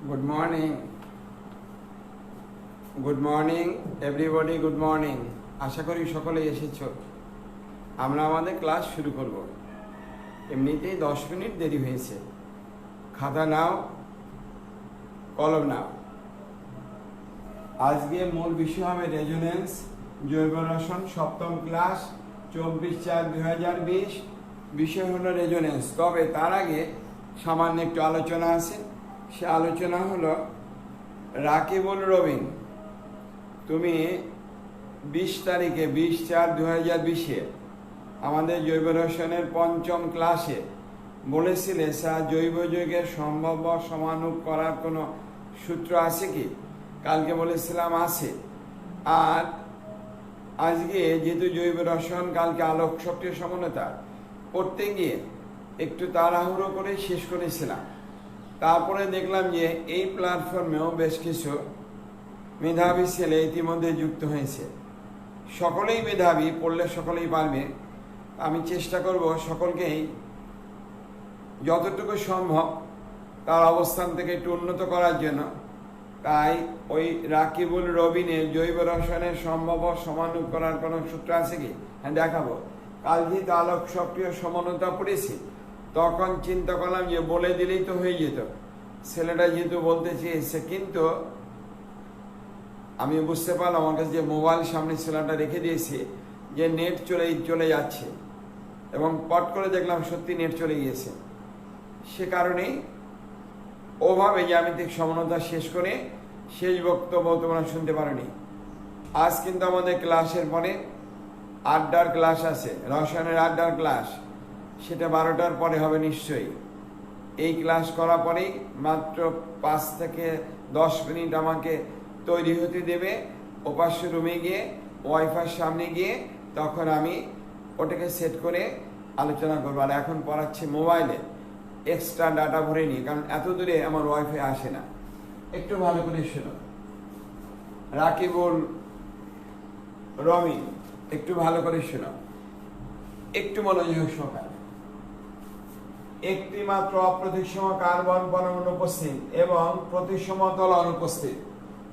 Good morning. Good morning everybody. Good morning. আশা করি সকলেই এসেছো। আমরা আমাদের ক্লাস শুরু করব। এমনিতেই 10 মিনিট দেরি হয়েছে। খাতা নাও, কলম নাও। আজকে মূল বিষয় হবে রেজোনেন্স, জৈব রসায়ন, সপ্তম ক্লাস, 24/4/2020। বিষয় হলো রেজোনেন্স। তবে তার আগে সামান্য একটু আলোচনা আছে। সে আলোচনা হলো রাকিবুল রবিন, তুমি 20 তারিখে 20/4/2020 আমাদের জৈব রসায়নের পঞ্চম ক্লাসে বলেছিলে স্যার জৈব যৌগের সম্ভাব্য সমানুপ করার কোনো সূত্র আছে কি? কালকে বলেছিলাম আছে। আর আজকে যেহেতু জৈব রসায়ন কালকে আলোক শক্তির সমন্বয়তা পড়তে গিয়ে একটু তাড়াহুড়ো করে শেষ করেছিলাম। তারপরে দেখলাম যে এই প্ল্যাটফর্মেও বেশ কিছু মেধাবী ছেলে ইতিমধ্যে যুক্ত হয়েছে। সকলেই মেধাবী, পড়লে সকলেই পারবে। আমি চেষ্টা করব সকলকেই যতটুকু সম্ভব তার অবস্থান থেকে একটু উন্নত করার জন্য। তাই ওই রাকিবুল রবিনের জৈব রসায়নের সম্ভাব্য সমানুপ করার কোনো সূত্র আছে কি? হ্যাঁ, দেখাবো। কাল যেহেতু আলোক সক্রিয় সমানতা পড়েছি, তখন চিন্তা করলাম যে বলে দিলেই তো হয়ে যেত। ছেলেটা যেহেতু বলতে চেয়েছে, কিন্তু আমি বুঝতে পারলাম আমার কাছে যে মোবাইল সামনে ছেলেটা রেখে দিয়েছে যে নেট চলে যাচ্ছে, এবং পট করে দেখলাম সত্যি নেট চলে গিয়েছে। সে কারণেই ওভাবে যে আমি ঠিক সমানতা শেষ করে শেষ বক্তব্য তোমরা শুনতে পারোনি। আজ কিন্তু আমাদের ক্লাসের পরে আড্ডার ক্লাস আছে, রসায়নের আড্ডার ক্লাস। সেটা 12টার পরে হবে নিশ্চয়ই। এই ক্লাস করার পরেই মাত্র 5 থেকে 10 মিনিট আমাকে তৈরি হতে দেবে। ওপাশে রুমে গিয়ে ওয়াইফাইয়ের সামনে গিয়ে তখন আমি ওটাকে সেট করে আলোচনা করবো। আর এখন পড়াচ্ছি মোবাইলে, এক্সট্রা ডাটা ভরে নিই, কারণ এত দূরে আমার ওয়াইফাই আসে না। একটু ভালো করে শোনো। রাকিবুল রবিন, একটু ভালো করে শোনো, একটু মনোযোগ সহকারে। একটি মাত্র অপ্রতিসম কার্বন পরমাণু উপস্থিত এবং প্রতিসমতল অনুপস্থিত।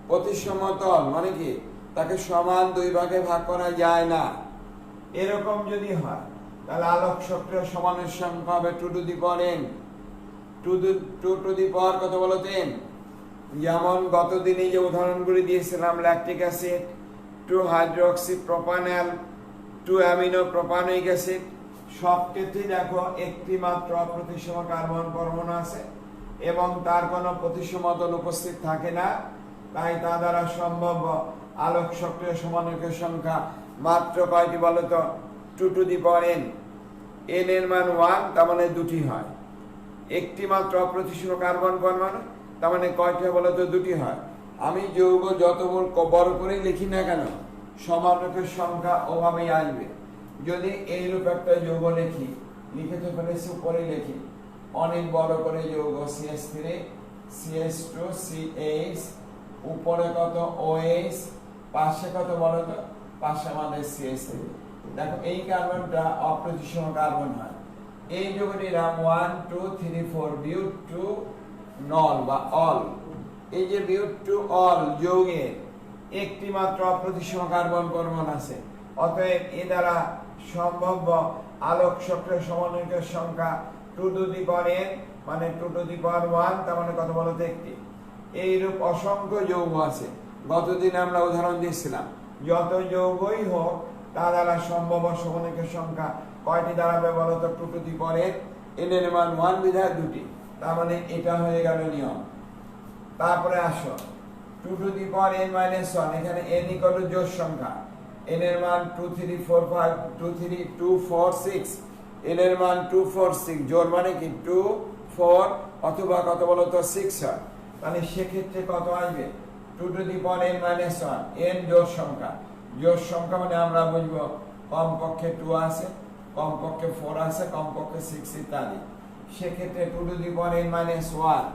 প্রতিসমতল মানে কি? তাকে সমান 2 ভাগে ভাগ করা যায় না। এরকম যদি হয় তাহলে আলোক সক্রিয় সমানের সংখ্যা হবে 2 to the power n। 2 to the power কত বলো? 10। যেমন গত দিনে যে উদাহরণগুলি দিয়েছিলাম, lactic acid, 2 hydroxy propanol, 2 amino propanoic acid, সব ক্ষেত্রেই দেখো একটি মাত্র অপ্রতিসম কার্বন পরমাণু আছে এবং তার কোনো প্রতিসমতল উপস্থিত থাকে না। তাই তা দ্বারা সম্ভব আলোক সক্রিয় সমানুকের সংখ্যা মাত্র কয়টি বলতো? 2 to the power n। n এর মান 1, তার মানে 2টি হয়। একটি মাত্র অপ্রতিসম কার্বন পরমাণু, তার মানে কয়টি বলতো? 2টি হয়। আমি যৌগ যত বড় করেই লিখি না কেন, সমানুকের সংখ্যা ওভাবেই আসবে। যদি এইরূপ একটা যৌগ লিখে তো ফেলেছি, উপরে লিখি অনেক বড় করে যৌগ CH3 CH2 CH, উপরে কত OH, পাশে কত বলতো? পাশে আমাদের CH3। দেখো এই কার্বনটা অপ্রতিসম কার্বন হয়। এই যৌগটির নাম 1 2 3 4 বিউট টু নল বা অল। এই যে বিউট টু অল যৌগের একটি মাত্র অপ্রতিসম কার্বন পরমাণু আছে। অতএব এ দ্বারা সম্ভাব্য আলোক সক্রিয় সমানুকের সংখ্যা 2 টু দি পাওয়ার n, মানে 2 টু দি পাওয়ার 1, তার মানে কত বলতো? একটি। এইরূপ অসংখ্য যৌগ আছে। গতদিন আমরা উদাহরণ দিয়েছিলাম, যত যৌগই হোক তা দ্বারা সম্ভাব্য সমানুকের সংখ্যা কয়টি দাঁড়াবে বলতো? 2 to the power n। n এর মান 1 বিধায় 2টি, তার মানে এটা হয়ে গেল নিয়ম। তারপরে আসো 2 to the power n minus 1, এখানে n ইকুয়াল টু জোড় সংখ্যা। n এর মান 2 3 4 5 2 3 2 4 6, n এর মান 2 4 6, জোড় মানে কি 2 4 অথবা কত বলতো? 6 হয়। তাহলে সেক্ষেত্রে কত আসবে? 2 to the power n minus 1, n জোড় সংখ্যা। জোড় সংখ্যা মানে আমরা বুঝবো কমপক্ষে 2 আছে, কমপক্ষে 4 আছে, কমপক্ষে 6 ইত্যাদি। সেক্ষেত্রে 2 to the power n minus 1,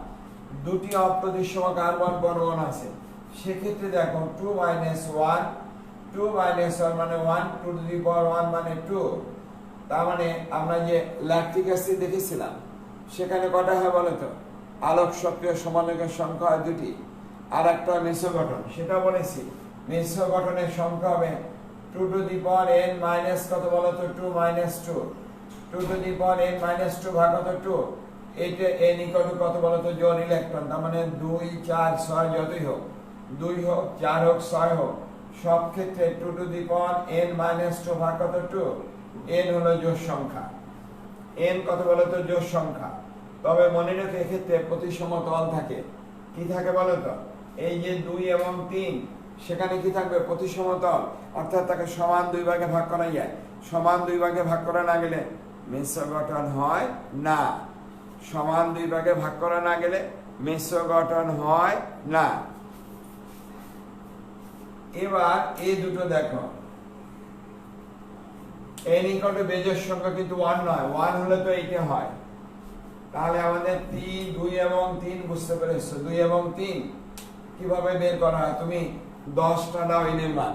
2টি অপ্রতিসম কার্বন পরমাণু আছে। সেক্ষেত্রে দেখো 2 মাইনাস 1, 2 মাইনাস 1 মানে 1, 2 টু দি পাওয়ার 1 মানে 2। তার মানে আমরা যে ল্যাকটিক অ্যাসিড দেখেছিলাম সেখানে কটা হয় বলতো? আলোক সক্রিয় সমন্বয়কের সংখ্যা হয় দুটি, আর একটা মিশ্র গঠন, সেটা বলেছি। মিশ্র গঠনের সংখ্যা হবে 2 to the power n minus কত বলতো 2 minus 2, 2 to the power n minus 2 ভাগ কত 2, এটা n ইকুয়াল টু কত বলতো জোড় ইলেকট্রন, তার মানে 2 4 6 যতই হোক, 2 হোক 4 হোক 6 হোক, সব ক্ষেত্রে 2 to the power n minus 2 ভাগ কত 2, n হলো জোড় সংখ্যা, n কত বলতো জোড় সংখ্যা। তবে মনে রেখো এক্ষেত্রে প্রতিসম তল থাকে, কি থাকে বলতো, এই যে 2 এবং 3 সেখানে কি থাকবে প্রতিসম তল, অর্থাৎ তাকে সমান দুই ভাগে ভাগ করা যায়। সমান দুই ভাগে ভাগ করা না গেলে মিশ্র গঠন হয় না, সমান দুই ভাগে ভাগ করা না গেলে মিশ্র গঠন হয় না। এবার এই দুটো দেখো, n ইকুয়াল টু বেজোড় সংখ্যা কিন্তু 1 নয়, 1 হলে তো এইটা হয়। তাহলে আমাদের 3 2 এবং 3 বুঝতে পেরেছো, 2 এবং 3 কিভাবে বের করা হয়, তুমি 10টা দাও n এর মান,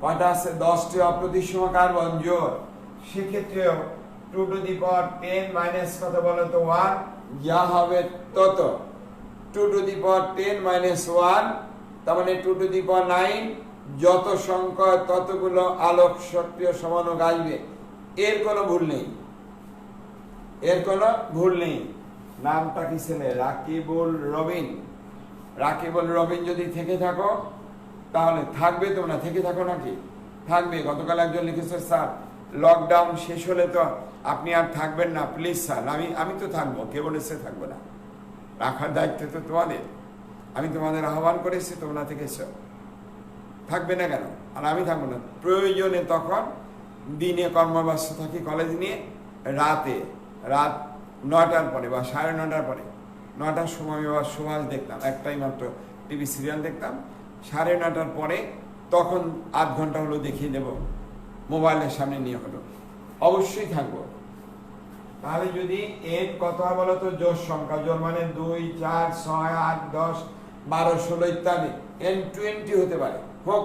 কয়টা আছে 10টি অপ্রতিসম কার্বন জোড়, সেক্ষেত্রেও 2 to the power 10 মাইনাস কত বলতো 1 যা হবে তত, 2 to the power 10 মাইনাস 1 তার মানে 2 to the power 9, যত সংখ্যা ততগুলো আলোক সক্রিয় সমাণুক আসবে, এর কোনো ভুল নেই, এর কোনো ভুল নেই। নামটা কি ছেলে রাকিবুল রবিন, রাকিবুল রবিন যদি থেকে থাকো তাহলে থাকবে, তোমরা থেকে থাকো নাকি থাকবে। গতকাল একজন লিখেছে স্যার লকডাউন শেষ হলে তো আপনি আর থাকবেন না, প্লিজ স্যার। আমি তো থাকবো, কে বলেছে থাকবো না, রাখার দায়িত্ব তো তোমাদের, আমি তোমাদের আহ্বান করেছি, তোমরা থেকেছো, থাকবে না কেন, আর আমি থাকবো না। প্রয়োজনে তখন দিনে কর্মব্যস্ত থাকি কলেজ নিয়ে, রাত 9টার পরে বা 9:30 পরে, 9টার সময় আবার সুভাষ দেখতাম, একটাই মাত্র টিভি সিরিয়াল দেখতাম, 9:30 পরে তখন আধ ঘন্টা হলো দেখিয়ে দেব, মোবাইলের সামনে নিয়ে হলো, অবশ্যই থাকবো। তাহলে যদি n কত হয় বলতো জোড় সংখ্যা, জোড় মানে 2 4 6 8 10 12 16 ইত্যাদি, n 20 হতে পারে, হোক,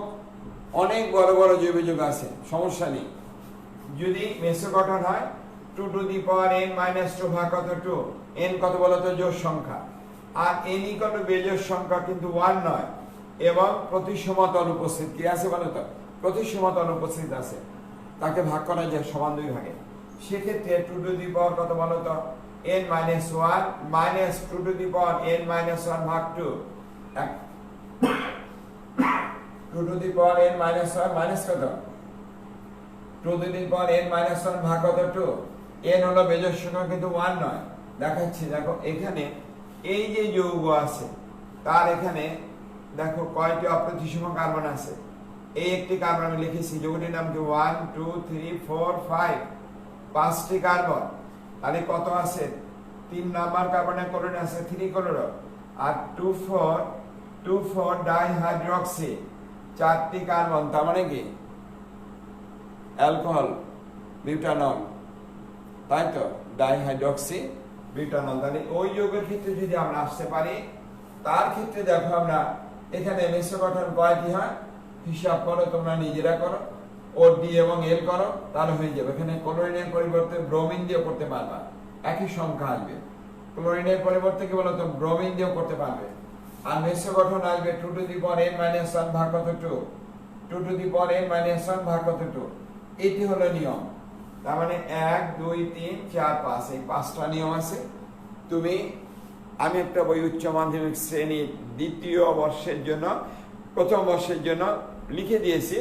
অনেক বড় বড় জৈব যৌগ আছে, সমস্যা নেই। যদি মিশ্র গঠন হয় 2 to the power n minus 2 ভাগ কত 2, n কত বলতো জোড় সংখ্যা, আর n ইকুয়াল টু বেজোড় সংখ্যা কিন্তু 1 নয়, এবং প্রতিসম তল উপস্থিত কি আছে বলতো, প্রতিসম তল উপস্থিত আছে, তাকে ভাগ করা যায় সমান দুই ভাগে। সেক্ষেত্রে 2 to the power কত বলতো n minus 1 minus 2 to the power n minus 1 ভাগ 2, 2 to the power n minus 1 minus কত 2 to the power n minus 1 ভাগ কত 2, n হলো বেজোড় সংখ্যা কিন্তু 1 নয়। দেখাচ্ছি, দেখো এখানে এই যে যৌগ আছে তার এখানে দেখো কয়টি অপ্রতিসম কার্বন আছে, এই একটি কার্বন আমি লিখেছি, যৌগটির নাম কি 1 2 3 4 5, 5টি কার্বন। তাহলে কত আছে, 3 নাম্বার কার্বনের ক্লোরিন আছে 3 ক্লোরো, আর 2 4 ডাইহাইড্রক্সি, 4টি কার্বন, তার মানে কি অ্যালকোহল বিউটানল, তাই তো ডাইহাইড্রক্সি বিউটানল। তাহলে ওই যৌগের ক্ষেত্রে যদি আমরা আসতে পারি, তার ক্ষেত্রে দেখো আমরা এখানে মিশ্র গঠন কয়টি হয় হিসাব করো, তোমরা নিজেরা করো, ও ডি এবং এল করো, তাহলে হয়ে যাবে। এখানে ক্লোরিনের পরিবর্তে ব্রোমিন দিয়ে করতে পারবা, একই সংখ্যা আসবে। ক্লোরিনের পরিবর্তে কি বলতো ব্রোমিন দিয়েও করতে পারবে। আর মিশ্র গঠন আসবে 2 to the power n minus 1 ভাগ কত 2, 2 to the power n minus 1 ভাগ কত 2, এটি হলো নিয়ম। তার মানে 1 2 3 4 5, এই 5টা নিয়ম আছে। আমি একটা বই উচ্চ মাধ্যমিক শ্রেণীর দ্বিতীয় বর্ষের জন্য, প্রথম বর্ষের জন্য লিখে দিয়েছি,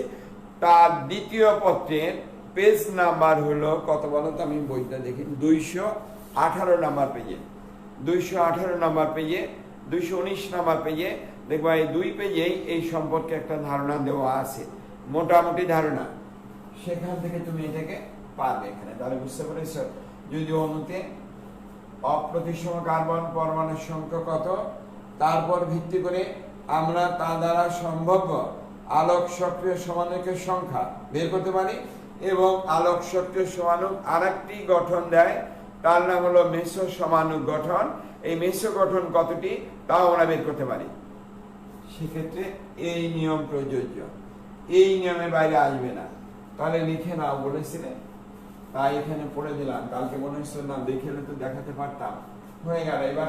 তার দ্বিতীয় পত্রের পেজ নাম্বার হলো কত বলতো, আমি বইটা দেখি, 218 নাম্বার পেজে, 218 নাম্বার পেজে, 219 নাম্বার পেজে দেখবা, এই 2 পেজেই এই সম্পর্কে একটা ধারণা দেওয়া আছে, মোটামুটি ধারণা, সেখান থেকে তুমি এটাকে পারবে এখানে। তাহলে বুঝতে পেরেছ, যদি অণুতে অপ্রতিসম কার্বন পরমাণুর সংখ্যা কত, তারপর ভিত্তি করে আমরা তা দ্বারা সম্ভাব্য আলোক সক্রিয় সমাণুকের সংখ্যা বের করতে পারি, এবং আলোক সক্রিয় সমাণুক আরেকটি গঠন দেয়, তার নাম হলো মিশ্র সমাণুক গঠন। এই মিশ্র গঠন কতটি তাও আমরা বের করতে পারি। সেক্ষেত্রে এই নিয়ম প্রযোজ্য, এই নিয়মের বাইরে আসবে না। তাহলে লিখে নাও বলেছিলেন, তাই এখানে পড়ে দিলাম, কালকে মনে হচ্ছে না দেখে তো দেখাতে পারতাম, হয়ে গেল। এবার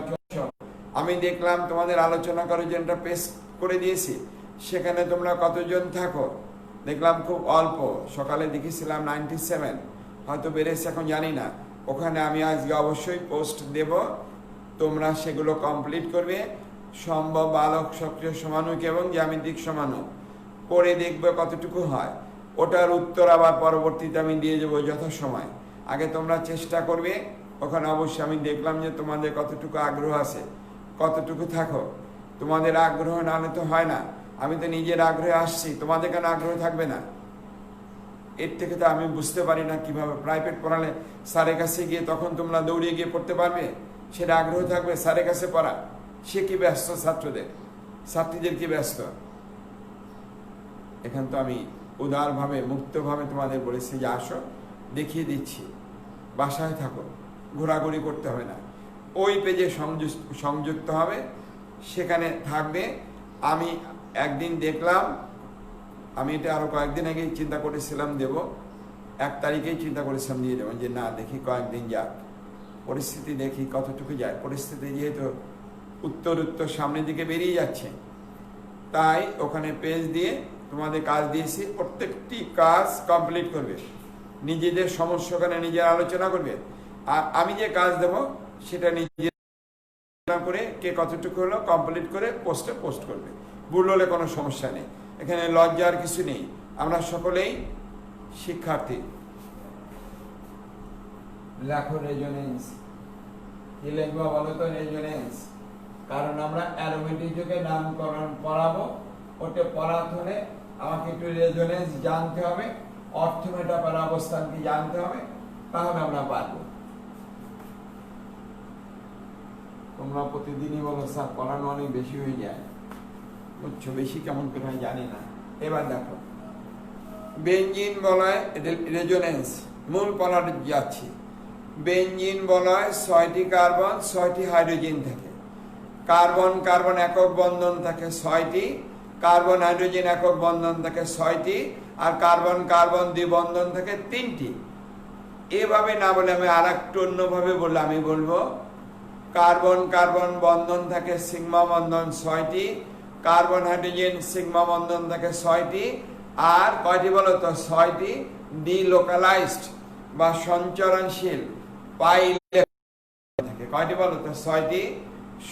আমি দেখলাম তোমাদের আলোচনা করার জন্য পেস্ট করে দিয়েছি, সেখানে তোমরা কতজন থাকো দেখলাম খুব অল্প। সকালে দেখেছিলাম 97, হয়তো বেড়েছে এখন জানি না। ওখানে আমি আজকে অবশ্যই পোস্ট দেব, তোমরা সেগুলো কমপ্লিট করবে। সম্ভব আলোক সক্রিয় সমানুক এবং জ্যামিতিক সমানুক করে দেখবে কতটুকু হয়। ওটার উত্তর আবার পরবর্তীতে আমি দিয়ে দেবো যথাসময়। আগে তোমরা চেষ্টা করবে, ওখানে অবশ্যই আমি দেখলাম যে তোমাদের কতটুকু আগ্রহ আছে, কতটুকু থাকো। তোমাদের আগ্রহ না হলে তো হয় না। আমি তো নিজের আগ্রহে আসছি, তোমাদের কেন আগ্রহ থাকবে না? এর থেকে তো আমি বুঝতে পারি না কিভাবে। প্রাইভেট পড়ালে স্যারের কাছে গিয়ে তখন তোমরা দৌড়িয়ে গিয়ে পড়তে পারবে, সেটা আগ্রহ থাকবে স্যারের কাছে পড়া। সে কি ব্যস্ত, ছাত্রীদের কি ব্যস্ত? এখান তো আমি উদারভাবে মুক্তভাবে তোমাদের বলেছি যে আসো, দেখিয়ে দিচ্ছি, বাসায় থাকো, ঘোরাঘুরি করতে হবে না। ওই পেজে সংযুক্ত হবে, সেখানে থাকবে। আমি একদিন দেখলাম, আমি এটা আরো কয়েকদিন আগেই চিন্তা করেছিলাম দেব, 1 তারিখেই চিন্তা করেছিলাম দিয়ে দেবো, যে না দেখি কয়েকদিন যাক, পরিস্থিতি দেখি কতটুকু যায়। পরিস্থিতি যেহেতু উত্তর সামনের দিকে বেরিয়ে যাচ্ছে, তাই ওখানে পেজ দিয়ে তোমাদের কাজ দিয়েছি। প্রত্যেকটি কাজ কমপ্লিট করবে, নিজেদের সমস্যা ওখানে নিজের আলোচনা করবে। আর আমি যে কাজ দেব সেটা নিজে করে কে কতটুকু হলো কমপ্লিট করে পোস্ট করবে। ভুল হলে কোনো সমস্যা নেই, এখানে লজ্জার কিছু নেই, আমরা সকলেই শিক্ষার্থী। লেখো রেজোনেন্স, কি লিখবো বলো তো? রেজোনেন্স। কারণ আমরা অ্যারোমেটিক যুগে নামকরণ পড়াবো, ওটা পড়াতে হলে আমাকে একটু রেজোনেন্স জানতে হবে, অর্থমেটাফার অবস্থান কি জানতে হবে, তাহলে আমরা পারবো। তোমরা প্রতিদিনই বলো স্যার পড়ানো অনেক বেশি হয়ে যায়, বুঝছো? বেশি কেমন করে হয় জানি না। এবার দেখো, বেঞ্জিন বলয় রেজোনেন্স, মূল পড়াতে যাচ্ছি। বেঞ্জিন বলয় 6টি কার্বন 6টি হাইড্রোজেন থাকে। কার্বন কার্বন একক বন্ধন থাকে 6টি, কার্বন হাইড্রোজেন একক বন্ধন থাকে 6টি, আর কার্বন কার্বন দ্বিবন্ধন থাকে 3টি। এভাবে না বলে আমি আর একটু অন্যভাবে বললে আমি বলবো কার্বন কার্বন বন্ধন থাকে সিগমা বন্ধন 6টি, কার্বন হাইড্রোজেন সিগমা বন্ধন থাকে 6টি, আর কয়টি বলো তো? 6টি ডিলোকালাইজড বা সঞ্চরণশীল পাই থাকে। কয়টি বলো তো? 6টি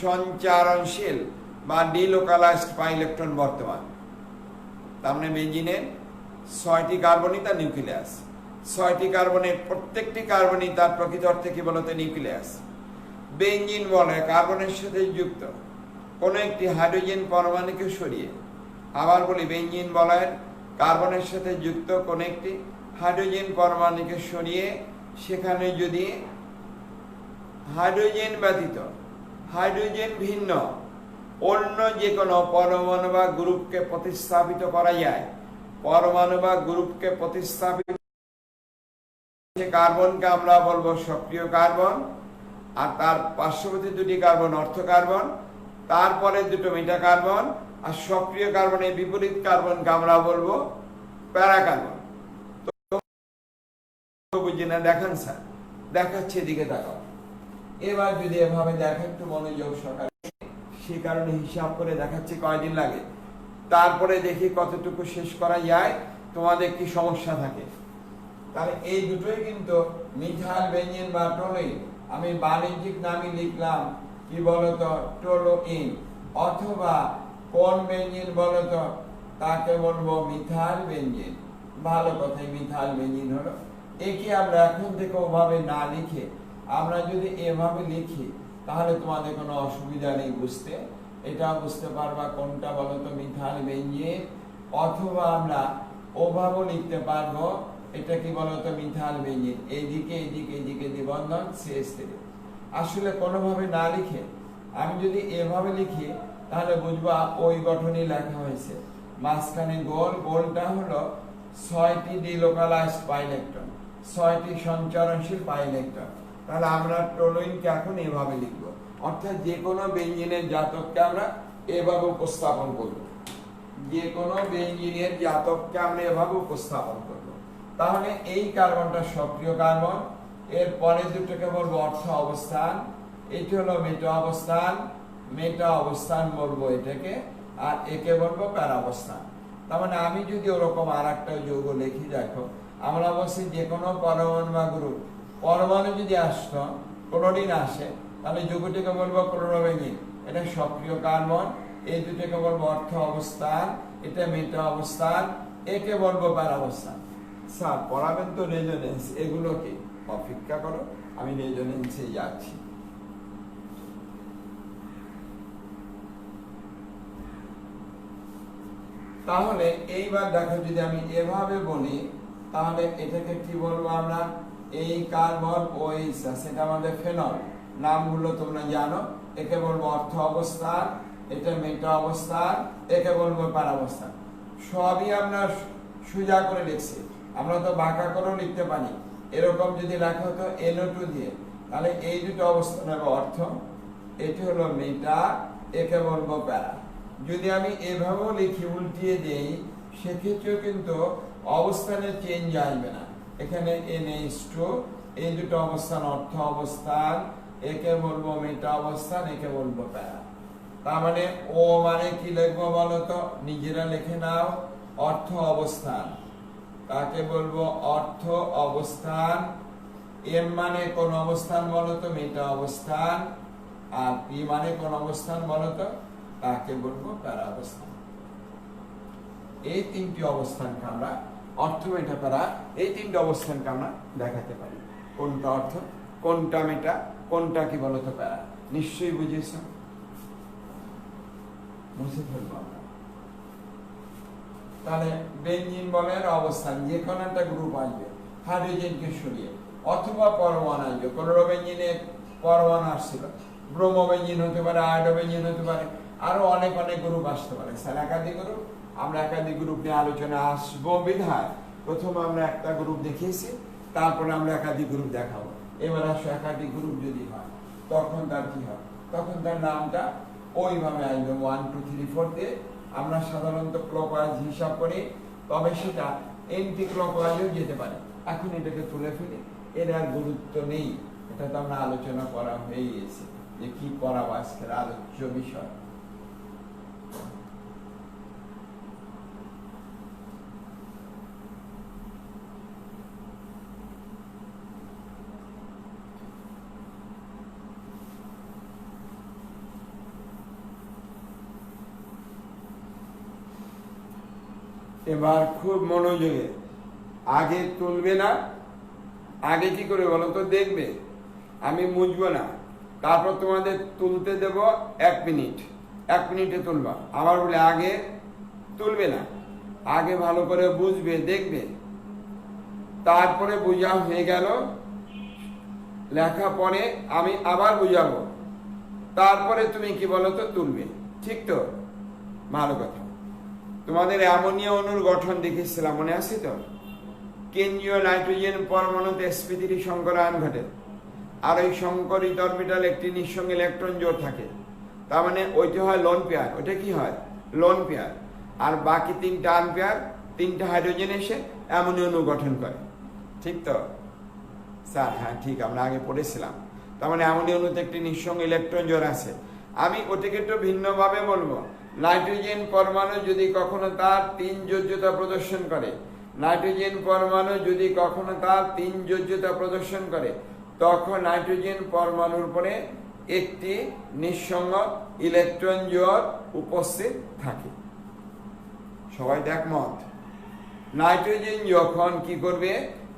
সঞ্চারণশীল বা ডিলোকালাইজড পাই ইলেকট্রন বর্তমান। তার মানে বেঞ্জিনের 6টি কার্বনই তার নিউক্লিয়াস। 6টি কার্বনের প্রত্যেকটি কার্বনই তার প্রকৃত অর্থে কি বলতো? নিউক্লিয়াস। বেঞ্জিন বলে কার্বনের সাথে যুক্ত কোন একটি হাইড্রোজেন পরমাণুকে সরিয়ে, আবার বলি বেঞ্জিন বলয় কার্বনের সাথে যুক্ত কোন একটি হাইড্রোজেন পরমাণুকে সরিয়ে সেখানে যদি হাইড্রোজেন ব্যতীত হাইড্রোজেন ভিন্ন অন্য যে কোনো পরমাণু বা গ্রুপকে প্রতিস্থাপিত করা যায়, পরমাণু বা গ্রুপকে প্রতিস্থাপিত কার্বনকে আমরা বলবো সক্রিয় কার্বন, আর তার পার্শ্ববর্তী দুটি কার্বন অর্থ কার্বন, তারপরে দুটো মেটা কার্বন, আর সক্রিয় কার্বনের বিপরীত কার্বনকে আমরা বলবো প্যারা কার্বন। বুঝি না? দেখান স্যার, দেখাচ্ছে, এদিকে তাকাও। এবার যদি এভাবে দেখেন একটু মনোযোগ সহকারে, সে কারণে হিসাব করে দেখাচ্ছি কয়দিন লাগে, তারপরে দেখি কতটুকু শেষ করা যায়, তোমাদের কি সমস্যা থাকে। তাহলে এই দুটোই কিন্তু মিথাইল বেঞ্জিন বা টোলুইন, আমি বাণিজ্যিক নামই লিখলাম কি বলতো? টোলুইন। অথবা কোন বেঞ্জিন বলতো? তাকে বলবো মিথাইল বেঞ্জিন। ভালো কথাই, মিথাইল বেঞ্জিন হলো। একে আমরা এখন থেকে ওভাবে না লিখে আমরা যদি এভাবে লিখি তাহলে তোমাদের কোনো অসুবিধা নেই বুঝতে। এটা বুঝতে পারবা কোনটা বলতো? Methyl benzene. অথবা আমরা ওভাবে লিখতে পারবো, এটা কি বলতো? Methyl benzene. এইদিকে এইদিকে এইদিকে দ্বিবন্ধন CH3। আসলে কোনোভাবে না লিখে আমি যদি এভাবে লিখি তাহলে বুঝবা ওই গঠনই লেখা হয়েছে। মাঝখানে গোল, গোলটা হলো 6টি ডিলোকালাইজড পাই ইলেকট্রন, 6টি সঞ্চরণশীল পাই ইলেকট্রন। তাহলে আমরা টোলুইনকে এখন এভাবে লিখবো, অর্থাৎ যে কোনো বেঞ্জিনের জাতককে আমরা এভাবে উপস্থাপন করব। যে কোনো বেঞ্জিনের জাতককে আমরা এভাবে উপস্থাপন করব। তাহলে এই কার্বনটা সক্রিয় কার্বন, এর পরে দুটোকে বলবো অর্থ অবস্থান, এটি হলো মেটা অবস্থান, মেটা অবস্থান বলবো এটাকে, আর একে বলবো প্যারা অবস্থান। তার মানে আমি যদি ওরকম আর একটা যৌগ লিখি, দেখো আমরা বলছি যে কোনো পরমাণু বা গ্রুপ, পরমাণু যদি আসতো, ক্লোরিন আসে, তাহলে যৌগটিকে বলবো ক্লোরোবেঞ্জিন, এটা সক্রিয় কার্বন। এই দুটোকে বলবো অর্থ অবস্থান, এটা মেটা অবস্থান, একে বলবো প্যারা অবস্থান। স্যার পড়াবেন তো রেজোনেন্স, এগুলোকে অপেক্ষা করো, আমি রেজোনেন্সে যাচ্ছি। তাহলে এইবার দেখো, যদি আমি এভাবে বলি তাহলে এটাকে কি বলবো আমরা, এই কার্বন ওইস সেটা আমাদের ফেনল, নামগুলো তোমরা জানো। একে বলবো অর্থ অবস্থান, এটা মেটা অবস্থান, একে বলবো প্যারা অবস্থান। সবই আমরা সোজা করে লিখছি, আমরা তো বাঁকা করেও লিখতে পারি। এরকম যদি লেখা হতো NO2 দিয়ে, তাহলে এই দুটো অবস্থান হবে অর্থ, এটি হলো মেটা, একে বলবো প্যারা। যদি আমি এভাবেও লিখি, উল্টিয়ে দেই, সেক্ষেত্রেও কিন্তু অবস্থানের চেঞ্জ আসবে না। এখানে NH2, এই দুটো অবস্থান অর্থ অবস্থান, একে বলবো মেটা অবস্থান, একে বলবো প্যারা। তার মানে ও মানে কি লিখবো বলতো, নিজেরা লিখে নাও, অর্থ অবস্থান। কাকে বলবো, অর্থ অবস্থান। M মানে কোন অবস্থান বলতো, মেটা অবস্থান। আর P মানে কোন অবস্থান বলতো, তাকে বলবো প্যারা অবস্থান। এই তিনটি অবস্থানকে আমরা অর্থ, মেটা, প্যারা, এই তিনটি অবস্থানকে আমরা দেখাতে পারি। কোনটা অর্থ, কোনটা মেটা, কোনটা কি বলতো প্যারা। নিশ্চয়ই বুঝেছ, বুঝে ফেলবো আমরা। তাহলে বেঞ্জিন বলের অবস্থান, যে কোনো একটা গ্রুপ আসবে, হাইড্রোজেনকে সরিয়ে, অথবা পরমাণু আসবে। ক্লোরোবেঞ্জিনে পরমাণু আসছিল, ব্রোমোবেঞ্জিন হতে পারে, আয়োডোবেঞ্জিন হতে পারে, আরো অনেক অনেক গ্রুপ আসতে পারে। স্যার একাধিক গ্রুপ, আমরা একাধিক গ্রুপ নিয়ে আলোচনা আসবো বিধায় প্রথম আমরা একটা গ্রুপ দেখিয়েছি, তারপরে আমরা একাধিক গ্রুপ দেখাবো। এবার আসো, একাধিক গ্রুপ যদি হয় তখন তার কি হয়, তখন তার নামটা ওইভাবে আসবে 1 2 3 4 দিয়ে। আমরা সাধারণত ক্লকওয়াইজ হিসাব করি, তবে সেটা এন্টি ক্লকওয়াইজও যেতে পারে। এখন এটাকে তুলে ফেলি, এর আর গুরুত্ব নেই, এটা তো আমরা আলোচনা করা হয়ে গেছে যে কি করাবো আজকের আলোচ্য বিষয়। এবার খুব মনোযোগে, আগে তুলবে না, আগে কি করে বলো তো, দেখবে আমি মুছবো না, তারপর তোমাদের তুলতে দেব 1 মিনিট, 1 মিনিটে তুলবা। আবার বলে আগে তুলবে না, আগে ভালো করে বুঝবে, দেখবে, তারপরে বোঝা হয়ে গেল, লেখা পরে আমি আবার বুঝাবো, তারপরে তুমি কি বলো তো তুলবে, ঠিক তো? ভালো কথা। তোমাদের অ্যামোনিয়া অণুর গঠন দেখেছিলাম, মনে আছে তো? কেন্দ্রীয় নাইট্রোজেন পরমাণুতে sp3 সংকরায়ন ঘটে, আর ওই সংকরিত অরবিটাল একটি নিঃসঙ্গ ইলেকট্রন জোড় থাকে। তার মানে ওইটা হয় লোন পেয়ার, ওইটা কি হয়, লোন পেয়ার। আর বাকি 3টা আনপেয়ার, 3টা হাইড্রোজেন এসে অ্যামোনিয়া অণু গঠন করে, ঠিক তো স্যার? হ্যাঁ ঠিক, আমরা আগে পড়েছিলাম। তার মানে অ্যামোনিয়া অণুতে একটি নিঃসঙ্গ ইলেকট্রন জোড় আছে। আমি ওটাকে একটু ভিন্নভাবে বলবো, নাইট্রোজেন পরমাণু যদি কখনো তার 3 যোজ্যতা প্রদর্শন করে, নাইট্রোজেন পরমাণু যদি কখনো তার 3 যোজ্যতা প্রদর্শন করে, তখন নাইট্রোজেন পরমাণুর উপরে একটি নিঃসঙ্গ ইলেকট্রন জোড় উপস্থিত থাকে। সবাই একমত? নাইট্রোজেন যখন কি করবে,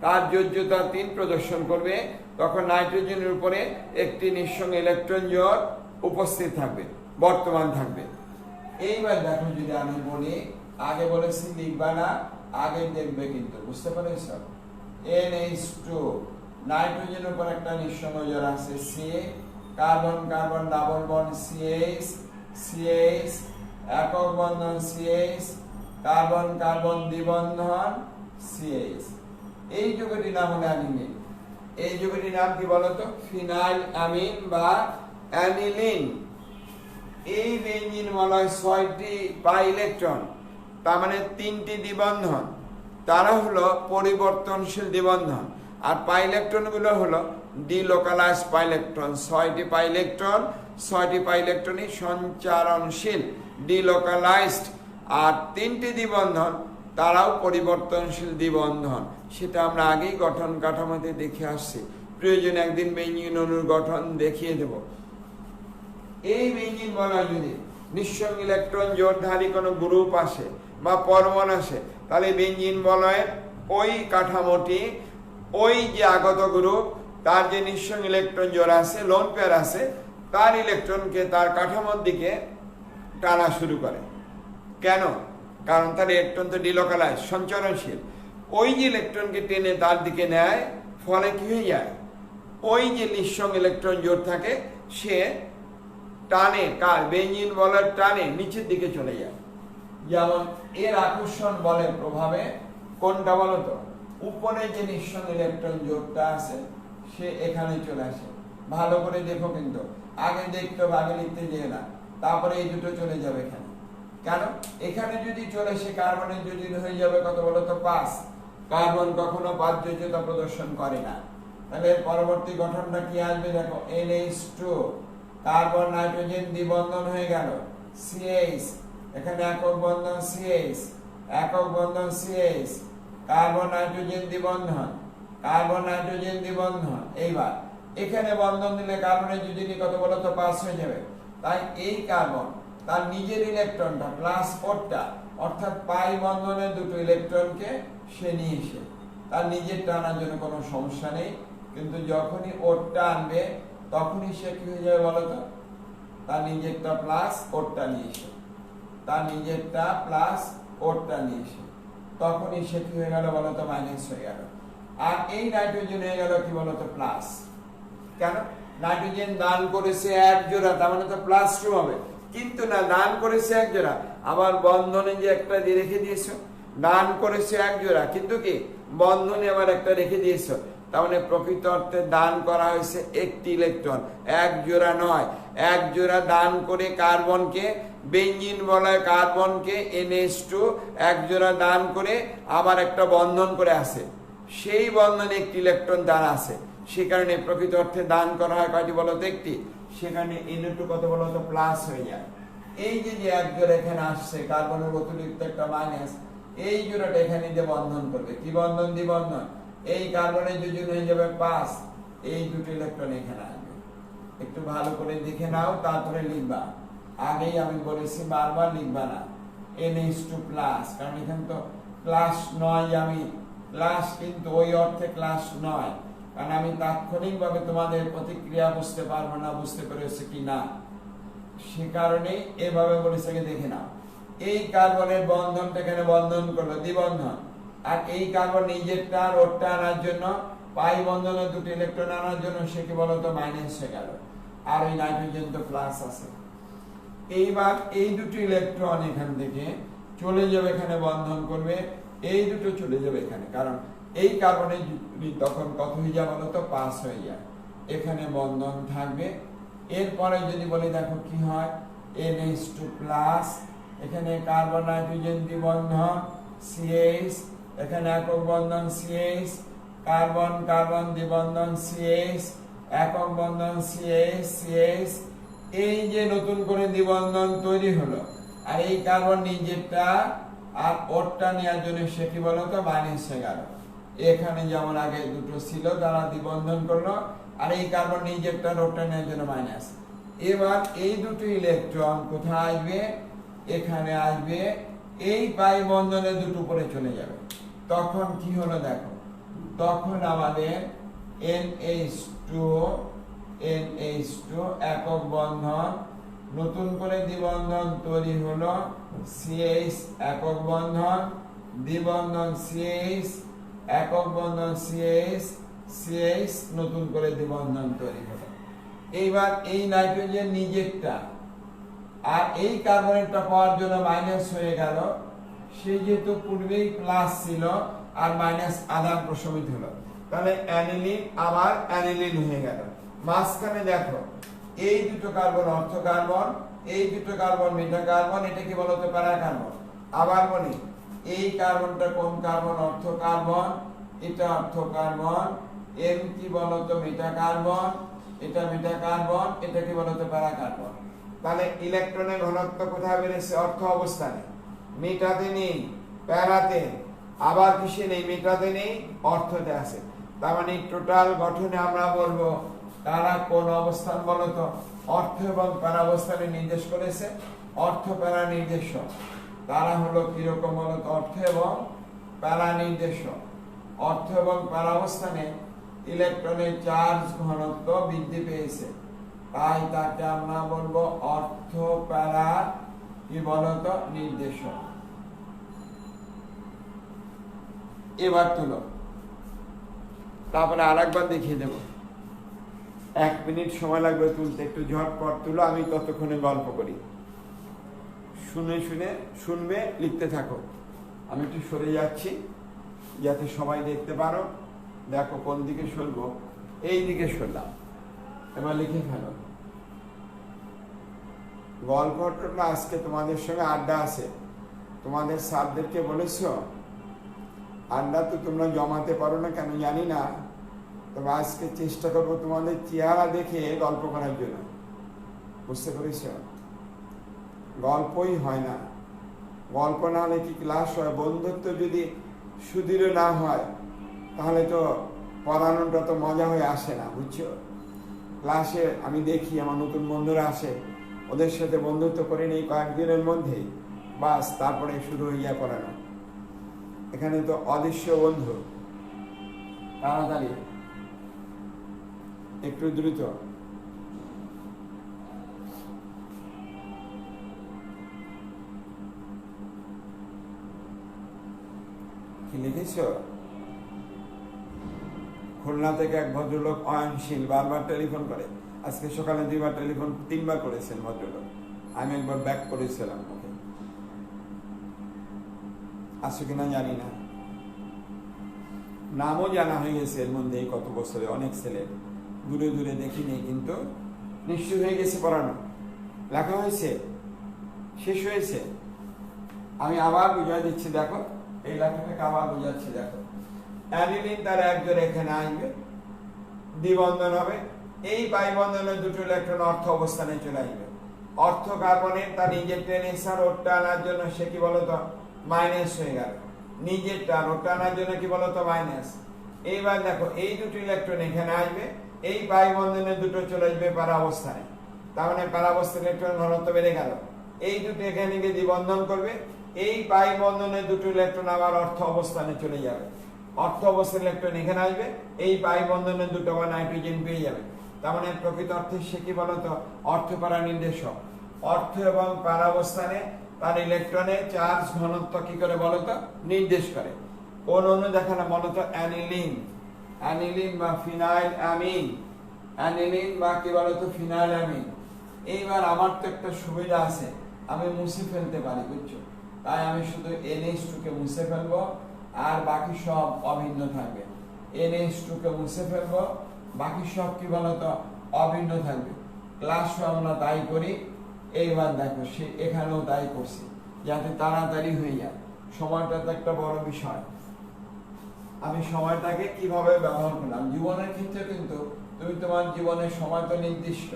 তার যোজ্যতা 3 প্রদর্শন করবে, তখন নাইট্রোজেনের উপরে একটি নিঃসঙ্গ ইলেকট্রন জোড় উপস্থিত থাকবে, বর্তমান থাকবে। এইবার দেখো, যদি আমি বলি, আগে বলেছি লিখবা না, আগে দেখবে, কিন্তু বুঝতে পারছ? NH2, নাইট্রোজেনের উপর একটা নিঃসঙ্গ জোড় আছে C, carbon carbon double bond CH, CH একক বন্ধন CH, কার্বন কার্বন দ্বিবন্ধন CH। এই যৌগটির নাম হলো অ্যানিলিন। এই যৌগটির নাম কি বলতো? ফিনাইল অ্যামিন বা অ্যানিলিন। এই বেঞ্জিন বলা হয় 6টি পাই ইলেকট্রন, তার মানে 3টি দ্বিবন্ধন, তারা হলো পরিবর্তনশীল দ্বিবন্ধন। আর পাই ইলেকট্রন গুলো হলো ডিলোকালাইজ পাই ইলেকট্রন, 6টি পাই ইলেকট্রন, 6টি পাই ইলেকট্রনই সঞ্চারণশীল ডিলোকালাইজড, আর 3টি দ্বিবন্ধন তারাও পরিবর্তনশীল দ্বিবন্ধন। সেটা আমরা আগেই গঠন কাঠামোতে দেখে আসছি, প্রয়োজনে একদিন বেঞ্জিন অণুর গঠন দেখিয়ে দেব। এই বেঞ্জিন বলয় যদি নিঃসঙ্গ ইলেকট্রন জোড়ধারী কোনো গ্রুপ আসে বা পরমাণু আসে, তাহলে বেঞ্জিন বলয়ের ওই কাঠামোটি, ওই যে আগত গ্রুপ তার যে নিঃসঙ্গ ইলেকট্রন জোড় আছে, লোন পেয়ার আছে, তার ইলেকট্রনকে তার কাঠামোর দিকে টানা শুরু করে। কেন? কারণ তার ইলেকট্রন তো ডিলোকালাইজ, সঞ্চরণশীল। ওই যে ইলেকট্রনকে টেনে তার দিকে নেয়, ফলে কি হয়ে যায়, ওই যে নিঃসঙ্গ ইলেকট্রন জোড় থাকে সে টানে, কার বেঞ্জিন বলের টানে নিচের দিকে চলে যায়। যেমন এর আকর্ষণ বলের প্রভাবে কোনটা বলতো, উপরে যে নিঃসঙ্গ ইলেকট্রন জোড়টা আছে সে এখানে চলে আসে। ভালো করে দেখো, কিন্তু আগে দেখতে হবে, আগে লিখতে যেয়ে না, তারপরে এই দুটো চলে যাবে এখানে। কেন? এখানে যদি চলে সে কার্বনের যোজন হয়ে যাবে কত বলতো, 5। কার্বন কখনো 5 যোজ্যতা প্রদর্শন করে না। তাহলে পরবর্তী গঠনটা কি আসবে দেখো, NH2, কার্বন নাইট্রোজেন দ্বিবন্ধন হয়ে গেল, CH, এখানে একক বন্ধন CH, একক বন্ধন CH, কার্বন নাইট্রোজেন দ্বিবন্ধন, কার্বন নাইট্রোজেন দ্বিবন্ধন। এইবার এখানে বন্ধন দিলে কার্বনের যোজনী কত বলতো, 5 হয়ে যাবে। তাই এই কার্বন তার নিজের ইলেকট্রনটা প্লাস 4টা, অর্থাৎ পাই বন্ধনের দুটো ইলেকট্রনকে সে নিয়ে এসে তার নিজের টানার জন্য কোনো সমস্যা নেই, কিন্তু যখনই ওরটা আনবে তখনই সে কি হয়ে যাবে বলতো, তার নিজেরটা প্লাস ওরটা নিয়ে এসে, তার নিজেরটা প্লাস ওরটা নিয়ে এসে তখনই সে কি হয়ে গেল বলতো, মাইনাস হয়ে গেল। আর এই নাইট্রোজেন হয়ে গেল কি বলতো, প্লাস। কেন? নাইট্রোজেন দান করেছে 1 জোড়া, তার মানে তো +2 হবে। কিন্তু না, দান করেছে 1 জোড়া, আবার বন্ধনে যে একটা দিয়ে রেখে দিয়েছো, দান করেছে 1 জোড়া, কিন্তু কি বন্ধনে আবার একটা রেখে দিয়েছো, তার মানে প্রকৃত অর্থে দান করা হয়েছে একটি ইলেকট্রন, 1 জোড়া নয়। 1 জোড়া দান করে কার্বনকে, বেঞ্জিন বলয় কার্বনকে NH2 1 জোড়া দান করে আবার একটা বন্ধন করে আসে, সেই বন্ধনে একটি ইলেকট্রন দান আছে। সে কারণে প্রকৃত অর্থে দান করা হয় কয়টি বলতো, একটি। সেখানে NO2 কত বলতো, প্লাস হয়ে যায়। এই যে 1 জোড়া এখানে আসছে, কার্বনের অতিরিক্ত একটা মাইনাস, এই জোড়াটা এখানে দিয়ে বন্ধন করবে, কি বন্ধন, দ্বিবন্ধন। এই কার্বনের যোজন হয়ে যাবে 5, এই দুটো ইলেকট্রন এখানে আসবে। একটু ভালো করে দেখে নাও, তারপরে লিখবা। আগেই আমি বলেছি বারবার লিখবা না NH2 প্লাস, কারণ এখানে তো ক্লাস নয়, আমি ক্লাস কিন্তু ওই অর্থে ক্লাস নয়, কারণ আমি তাৎক্ষণিকভাবে তোমাদের প্রতিক্রিয়া বুঝতে পারবো না, বুঝতে পেরেছে কি না, সে কারণে এভাবে বলেছে, দেখে নাও। এই কার্বনের বন্ধনটা এখানে বন্ধন করলো, দ্বিবন্ধন। আর এই কার্বন নিজেরটা আর ওরটা আনার জন্য, পাই বন্ধনে দুটো ইলেকট্রন আনার জন্য সে কি বলতো, মাইনাস হয়ে গেল। আর ওই নাইট্রোজেন তো প্লাস আছে। এইবার এই দুটো ইলেকট্রন এখান থেকে চলে যাবে, এখানে বন্ধন করবে, এই দুটো চলে যাবে এখানে, কারণ এই কার্বনের তখন কত হয়ে যায় বলতো, 5 হয়ে যায়। এখানে বন্ধন থাকবে। এরপরে যদি বলি দেখো কি হয়, NH2 প্লাস, এখানে কার্বন নাইট্রোজেন দ্বিবন্ধন CH, এখানে একক বন্ধন CH, কার্বন কার্বন দ্বিবন্ধন CH, একক বন্ধন CH CH। এই যে নতুন করে দ্বিবন্ধন তৈরি হলো, আর এই কার্বন নিজেরটা আর ওরটা নেওয়ার জন্য সে কি বলতো, মাইনাস হয়ে গেল। এখানে যেমন আগে দুটো ছিল তারা দ্বিবন্ধন করলো, আর এই কার্বন নিজেরটা ওরটা নেওয়ার জন্য মাইনাস। এবার এই দুটো ইলেকট্রন কোথায় আসবে, এখানে আসবে, এই পাই বন্ধনে দুটো উপরে চলে যাবে। তখন কি হলো দেখো, তখন আমাদের NH2 একক বন্ধন, নতুন করে দ্বিবন্ধন তৈরি হলো, CH একক বন্ধন, দ্বিবন্ধন CH, একক বন্ধন CH, নতুন করে দ্বিবন্ধন তৈরি হলো। এইবার এই নাইট্রোজেন নিজেরটা আর এই কার্বনেরটা পাওয়ার জন্য মাইনাস হয়ে গেল, সে যেহেতু পূর্বেই প্লাস ছিল আর মাইনাস আদান প্রশমিত হলো, তাহলে অ্যানিলিন আবার অ্যানিলিন হয়ে গেল। মাঝখানে দেখো এই দুটো কার্বন অর্থ কার্বন, এই দুটো কার্বন মেটা কার্বন, এটা কি বলতো, প্যারা কার্বন। আবার বলি, এই কার্বনটা কোন কার্বন, অর্থ কার্বন, এটা অর্থ কার্বন, এম কি বলতো মেটা কার্বন, এটা মেটা কার্বন, এটা কি বলতো প্যারা কার্বন। তাহলে ইলেকট্রনের ঘনত্ব কোথায় বেড়েছে? অর্থ অবস্থানে। মেটাতে নেই, প্যারাতে, আবার কিসে নেই? মেটাতে নেই, অর্থতে আছে। তার মানে টোটাল গঠনে আমরা বলবো তারা কোন অবস্থান বলতো? অর্থ এবং প্যারা অবস্থানে নির্দেশ করেছে। অর্থ প্যারা নির্দেশ তারা হলো কিরকম বলতো? অর্থ এবং প্যারা নির্দেশ। অর্থ এবং প্যারা অবস্থানে ইলেকট্রনের চার্জ ঘনত্ব বৃদ্ধি পেয়েছে, তাই তাকে আমরা বলবো অর্থ প্যারা কি বলতো? নির্দেশ। এবার তুলো, তারপরে আরেকবার দেখিয়ে দেব। 1 মিনিট সময় লাগবে তুলতে, একটু ঝটপট তুলো, আমি ততক্ষণে গল্প করি। শুনে শুনে শুনবে, লিখতে থাকো। আমি একটু সরে যাচ্ছি যাতে সবাই দেখতে পারো। দেখো কোন দিকে সরবো, এই দিকে সরলাম। এবার লিখে ফেলো। গল্পটা আজকে তোমাদের সঙ্গে আড্ডা আছে। তোমাদের স্যারদেরকে বলেছ আড্ডা তো তোমরা জমাতে পারো না কেন জানি না, তবে আজকে চেষ্টা করবো তোমাদের চেহারা দেখে গল্প করার জন্য। বুঝতে পেরেছ? গল্পই হয় না, গল্প না হলে কি ক্লাস হয়? বন্ধুত্ব যদি সুদৃঢ় না হয় তাহলে তো পড়ানোটা তো মজা হয়ে আসে না, বুঝছো? ক্লাসে আমি দেখি আমার নতুন বন্ধুরা আসে, ওদের সাথে বন্ধুত্ব করে নেই কয়েকদিনের মধ্যেই, বাস তারপরে শুরু হয়ে যায় পড়ানো। এখানে তো অদৃশ্য বন্ধু। তাড়াতাড়ি, একটু দ্রুত। কি লিখেছ? খুলনা থেকে এক ভদ্রলোক অয়নশীল বারবার টেলিফোন করে। আজকে সকালে 2বার টেলিফোন, 3বার করেছেন ভদ্রলোক। আমি একবার ব্যাক করেছিলাম ওকে। আসো কিনা জানি না, নামও জানা হয়ে গেছে এর মধ্যে কত বছরে। অনেক ছেলে দূরে দূরে দেখিনি, কিন্তু নিশ্চয় হয়ে গেছে পড়ানো। লেখা হয়েছে, শেষ হয়েছে। আমি আবার বুঝাই দিচ্ছি, দেখো এই লেখাটাকে আবার বুঝাচ্ছি। দেখো অ্যানিলিন তার একজন এখানে আসবে, দ্বিবন্ধন হবে। এই পাই বন্ধনের দুটো ইলেকট্রন অর্থ অবস্থানে চলে আসবে। অর্থ কার্বনের তার নিজের টেনশন ওটা আনার জন্য সে কি বলতো? মাইনাস হয়ে গেল। নিজের টান ওটা আনার জন্য কি বলতো? মাইনাস। এইবার দেখো এই দুটো ইলেকট্রন এখানে আসবে, এই পাই বন্ধনের দুটো চলে আসবে প্যারা অবস্থানে। তার মানে প্যারা অবস্থায় ইলেকট্রন ঘনত্ব বেড়ে গেল। এই দুটো এখানে গিয়ে দ্বিবন্ধন করবে, এই পাই বন্ধনের দুটো ইলেকট্রন আবার অর্থ অবস্থানে চলে যাবে। অর্থ অবস্থার ইলেকট্রন এখানে আসবে, এই পাই বন্ধনের দুটো আবার নাইট্রোজেন পেয়ে যাবে। তার মানে প্রকৃত অর্থে সে কি বলতো? অর্থ প্যারা নির্দেশক। অর্থ এবং প্যারা অবস্থানে তার ইলেকট্রনের চার্জ ঘনত্ব কি করে বলতো? নির্দেশ করে। কোন অণু দেখে না বলতো? অ্যানিলিন। অ্যানিলিন বা ফিনাইল অ্যামিন। অ্যানিলিন বা কি বলতো? Phenyl amine. এইবার আমার তো একটা সুবিধা আছে, আমি মুছে ফেলতে পারি, বুঝছো? তাই আমি শুধু NH2 কে মুছে ফেলবো, আর বাকি সব অভিন্ন থাকবে। NH2 কে মুছে ফেলবো, বাকি সব কি বলতো? অভিন্ন থাকবে। ক্লাসও আমরা তাই করি। এইবার দেখো সে এখানেও তাই করছে, যাতে তাড়াতাড়ি হয়ে যায়। সময়টা তো একটা বড় বিষয়। আমি সময়টাকে কিভাবে ব্যবহার করলাম জীবনের ক্ষেত্রে, কিন্তু তুমি তোমার জীবনের সময় তো নির্দিষ্ট।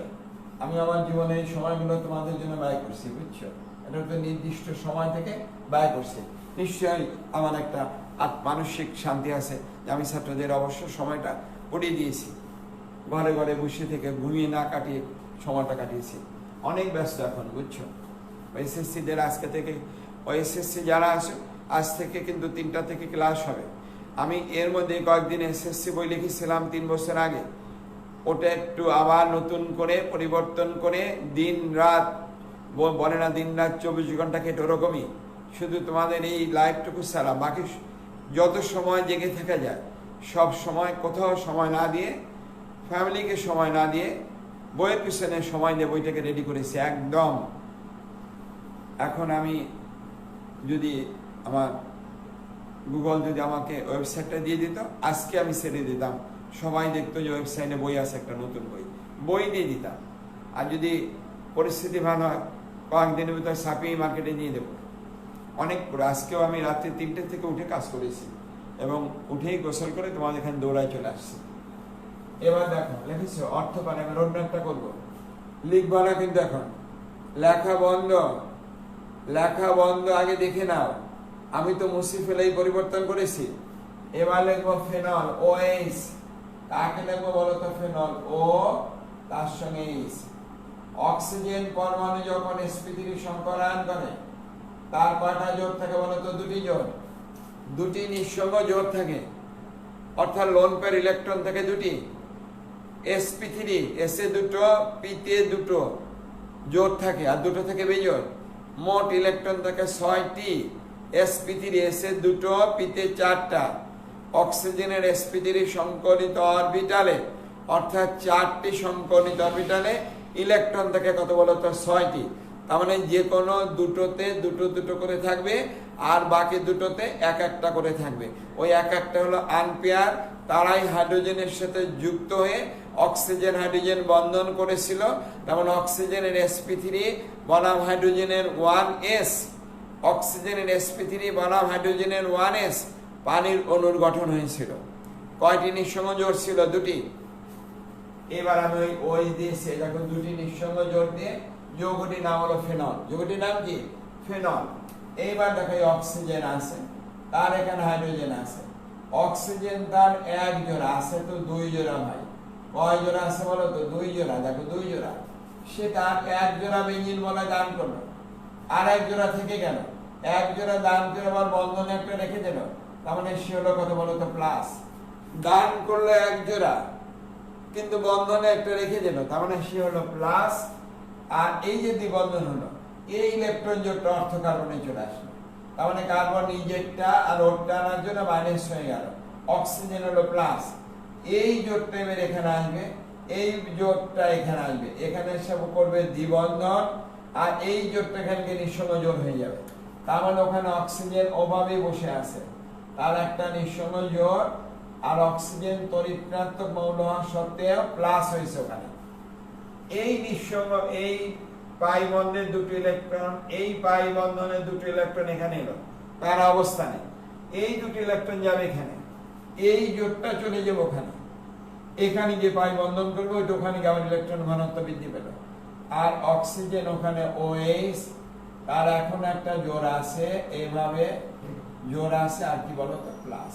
আমি আমার জীবনে এই সময়গুলো তোমাদের জন্য ব্যয় করছি, বুঝছো? এটা তো নির্দিষ্ট সময় থেকে ব্যয় করছি। নিশ্চয়ই আমার একটা মানসিক শান্তি আছে যে আমি ছাত্রদের অবশ্য সময়টা পড়িয়ে দিয়েছি। ঘরে ঘরে বসে থেকে ঘুমিয়ে না কাটিয়ে সময়টা কাটিয়েছি। অনেক ব্যস্ত এখন, বুঝছো? এসএসসিদের আজকে থেকে, এসএসসি যারা আছে আজ থেকে কিন্তু 3টা থেকে ক্লাস হবে। আমি এর মধ্যে কয়েকদিন এসএসসি বই লিখেছিলাম 3 বছর আগে, ওটা একটু আবার নতুন করে পরিবর্তন করে দিন রাত, বলে না দিন রাত 24 ঘন্টা কেটে, ওরকমই। শুধু তোমাদের এই লাইফটুকু ছাড়া বাকি যত সময় জেগে থাকা যায় সব সময় কোথাও সময় না দিয়ে, ফ্যামিলিকে সময় না দিয়ে, বইয়ের পিছনে সময় দিয়ে বইটাকে রেডি করেছি একদম। এখন আমি যদি আমার গুগল যদি আমাকে ওয়েবসাইটটা দিয়ে দিত, আজকে আমি ছেড়ে দিতাম, সবাই দেখতো যে ওয়েবসাইটে বই আছে, একটা নতুন বই দিয়ে দিতাম। আর যদি পরিস্থিতি ভালো হয় কয়েকদিনের ভিতরে ছাপিয়ে মার্কেটে নিয়ে দেবো। অনেক পুরো। আজকেও আমি রাত্রি 3টে থেকে উঠে কাজ করেছি, এবং উঠেই গোসল করে তোমাদের এখানে দৌড়ায় চলে আসছি। এবার দেখো লিখেছো অর্থ পারে, আমি রোড ম্যাপটা করবো, লিখবো না কিন্তু এখন, লেখা বন্ধ, লেখা বন্ধ, আগে দেখে নাও, আমি তো মুছে ফেলেই পরিবর্তন করেছি। এবার লিখবো ফেনল, OH, কাকে লিখবো বলো তো, ফেনল, ও তার সঙ্গে এইচ। অক্সিজেন পরমাণু যখন sp3 সংকরায়ন করে তার কয়টা জোড় থাকে বলো তো, দুটি জোড়, দুটি নিঃসঙ্গ জোড় থাকে, অর্থাৎ লোন পেয়ার ইলেকট্রন থাকে দুটি, sp3 s এ দুটো, p তে দুটো জোড় থাকে, আর দুটো থেকে বেজোড়, মোট ইলেকট্রন থাকে 6টি, sp3 s এ দুটো, p তে 4টা। অক্সিজেনের sp3 সংকরিত অরবিটালে, অর্থাৎ 4টি সংকরিত অরবিটালে ইলেকট্রন থাকে কত বলো তো, 6টি। তার মানে যে কোনো দুটোতে দুটো দুটো করে থাকবে, আর বাকি দুটোতে এক একটা করে থাকবে। ওই এক একটা হলো আনপেয়ার, তারাই হাইড্রোজেনের সাথে যুক্ত হয়ে অক্সিজেন হাইড্রোজেন বন্ধন করেছিল। যেমন অক্সিজেনের sp3 বনাম হাইড্রোজেনের 1s, অক্সিজেনের sp3 বনাম হাইড্রোজেনের 1s পানির অণুর গঠন হয়েছিল। কয়টি নিঃসঙ্গ জোড় ছিল? দুটি। এবার আমি ওই OH দিয়েছি, দেখো দুটি নিঃসঙ্গ জোড় দিয়ে যৌগটির নাম হলো ফেনল। যৌগটির নাম কি? ফেনল। এইবার দেখো অক্সিজেন আছে, তার এখানে হাইড্রোজেন আছে, অক্সিজেন তার এক জোড়া আছে, তো দুই জোড়া ভাই, কয় জোড়া আছে বলো তো? দুই জোড়া। দেখো দুই জোড়া, সে তার এক জোড়া বেঞ্জিন বলে দান করলো, আর এক জোড়া থেকে গেল, এক জোড়া দান করে আবার বন্ধনে একটা রেখে দিল, তার মানে সে হলো কত বলো তো, প্লাস। দান করলো এক জোড়া কিন্তু বন্ধনে একটা রেখে দিল, তার মানে সে হলো প্লাস। আর এই যে দ্বিবন্ধন হলো, এই ইলেকট্রন জোড়টা অর্থ কার্বনে চলে আসলো, তার মানে কার্বন নিজেরটা আর ওরটা আনার জন্য মাইনাস হয়ে গেল, অক্সিজেন হলো প্লাস। এই জোড়টা এবার এখানে আসবে, এই জোড়টা এখানে আসবে, এখানে সব করবে দ্বিবন্ধন, আর এই জোড়টা এখানে নিঃসঙ্গ জোড় হয়ে যাবে, তার মানে ওখানে অক্সিজেন অভাবে বসে আছে, তার একটা নিঃসঙ্গ জোড়, আর অক্সিজেন তড়িৎ-ঋণাত্মক মৌল হওয়া সত্ত্বেও প্লাস হয়েছে ওখানে। এই নিঃসঙ্গ, এই পাই বন্ধনের দুটো ইলেকট্রন, এই পাই বন্ধনের দুটো ইলেকট্রন এখানে এলো তার অবস্থানে, এই দুটো ইলেকট্রন যাবে এখানে, এই জোটটা চলে যাবে ওখানে, এখানে যে পাই বন্ধন করবে ওইটা ওখানে আবার ইলেকট্রন ঘনত্ব বৃদ্ধি পেল, আর অক্সিজেন ওখানে OH, তার এখন একটা জোড় আছে, এইভাবে জোড় আছে, আর কি বলো তো, প্লাস।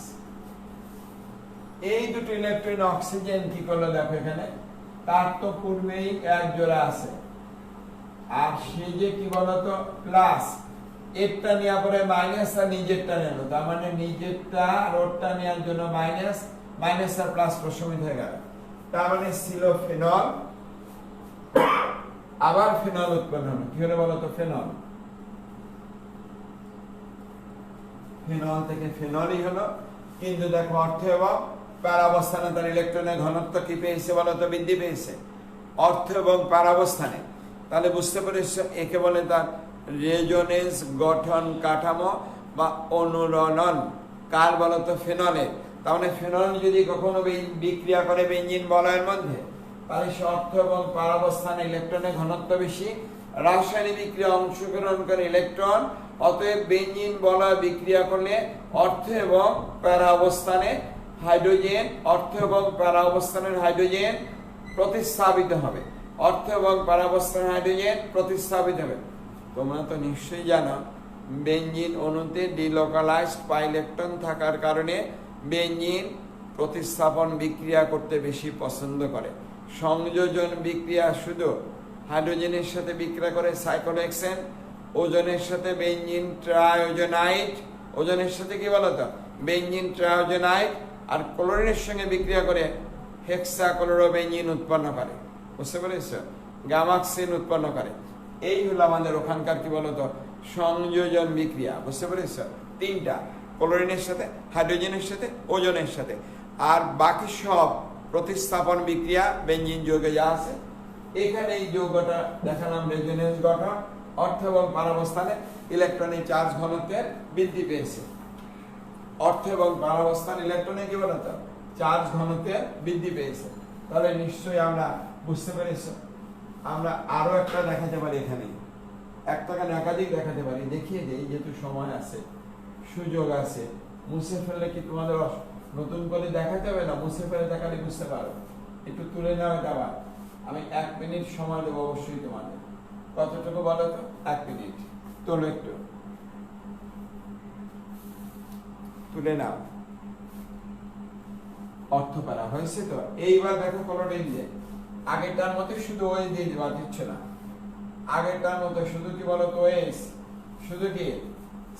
এই দুটো ইলেকট্রন অক্সিজেন কি করলো দেখো এখানে, তার তো পূর্বেই এক জোড়া আছে, আর সে যে কি বলতো, প্লাস, একটা নেওয়ার পরে মাইনাস আর নিজেরটা নিল, তার মানে নিজেরটা আর ওরটা নেওয়ার জন্য মাইনাস, মাইনাস আর প্লাস প্রশমিত হয়ে গেল, তার মানে ছিল ফেনল, আবার ফেনল উৎপন্ন হলো। কি হলো বলতো? ফেনল। ফেনল থেকে ফেনলই হলো, কিন্তু দেখো অর্থ এবং প্যারাবস্থানে তার ইলেকট্রনের ঘনত্ব কি পেয়েছে বলতো? বৃদ্ধি পেয়েছে, অর্থ এবং প্যারাবস্থানে। তাহলে বুঝতে পেরেছ, একে বলে তার রেজোনেন্স গঠন কাঠামো বা অনুরণন। কার বলতো? ফেনলের। তার মানে ফেনল যদি কখনো বিক্রিয়া করে বেঞ্জিন বলয়ের মধ্যে, তাহলে সে অর্থ এবং প্যারাবস্থানে ইলেকট্রনের ঘনত্ব বেশি, রাসায়নিক বিক্রিয়া অংশগ্রহণ করে ইলেকট্রন, অতএব বেঞ্জিন বলয় বিক্রিয়া করলে অর্থ এবং প্যারাবস্থানে হাইড্রোজেন, অর্থ এবং প্যারাবস্থানের হাইড্রোজেন প্রতিস্থাপিত হবে, অর্থ এবং প্যারাবস্থানের হাইড্রোজেন প্রতিস্থাপিত হবে। তোমরা তো নিশ্চয়ই জানো, বেঞ্জিন অণুতে ডিলোকালাইজড পাই ইলেকট্রন থাকার কারণে বেঞ্জিন প্রতিস্থাপন বিক্রিয়া করতে বেশি পছন্দ করে। সংযোজন বিক্রিয়া শুধু হাইড্রোজেনের সাথে বিক্রিয়া করে সাইক্লোহেক্সেন, ওজনের সাথে বেঞ্জিন ট্রাইওজেনাইট, ওজনের সাথে কি বলতো? বেঞ্জিন ট্রাইওজেনাইট, আর ক্লোরিনের সঙ্গে বিক্রিয়া করে হেক্সাক্লোরোবেঞ্জিন উৎপন্ন করে। বুঝতে পেরেছ? গামাক্সিন উৎপন্ন করে। এই হলো আমাদের ওখানকার কি বলতো, সংযোজন বিক্রিয়া। বুঝতে পেরেছ? তিনটা, ক্লোরিনের সাথে, হাইড্রোজেনের সাথে, ওজনের সাথে, আর বাকি সব প্রতিস্থাপন বিক্রিয়া বেঞ্জিন যৌগে যা আছে। এখানে এই যৌগটা দেখালাম রেজোনেন্স গঠন, অর্থ এবং প্যারাবস্থানে ইলেকট্রনিক চার্জ ঘনত্বের বৃদ্ধি পেয়েছে। অর্থ এবং প্যারাবস্থান ইলেকট্রনে কি বলতো, চার্জ ঘনত্বের বৃদ্ধি পেয়েছে। তাহলে নিশ্চয়ই আমরা বুঝতে পেরেছি। আমরা আরো একটা দেখাতে পারি, এখানে একটা কেন একাধিক দেখাতে পারি, দেখিয়ে দেই, যেহেতু সময় আছে, সুযোগ আছে। মুছে ফেললে কি তোমাদের নতুন করে দেখাতে হবে না? মুছে ফেলে দেখালে বুঝতে পারো। একটু তুলে নাও এটা আবার। আমি 1 মিনিট সময় দেবো অবশ্যই তোমাদের। কতটুকু বলো তো? 1 মিনিট। তোলো একটু, তুলে নাও। অর্থপাড়া হয়েছে তো? এইবার দেখো কোলোডিন দিয়ে আগেরটার মতো শুধু ওএস দিয়ে দেওয়া দিচ্ছে না। আগেরটার মতো শুধু কি বলো তো ওএস, শুধু কি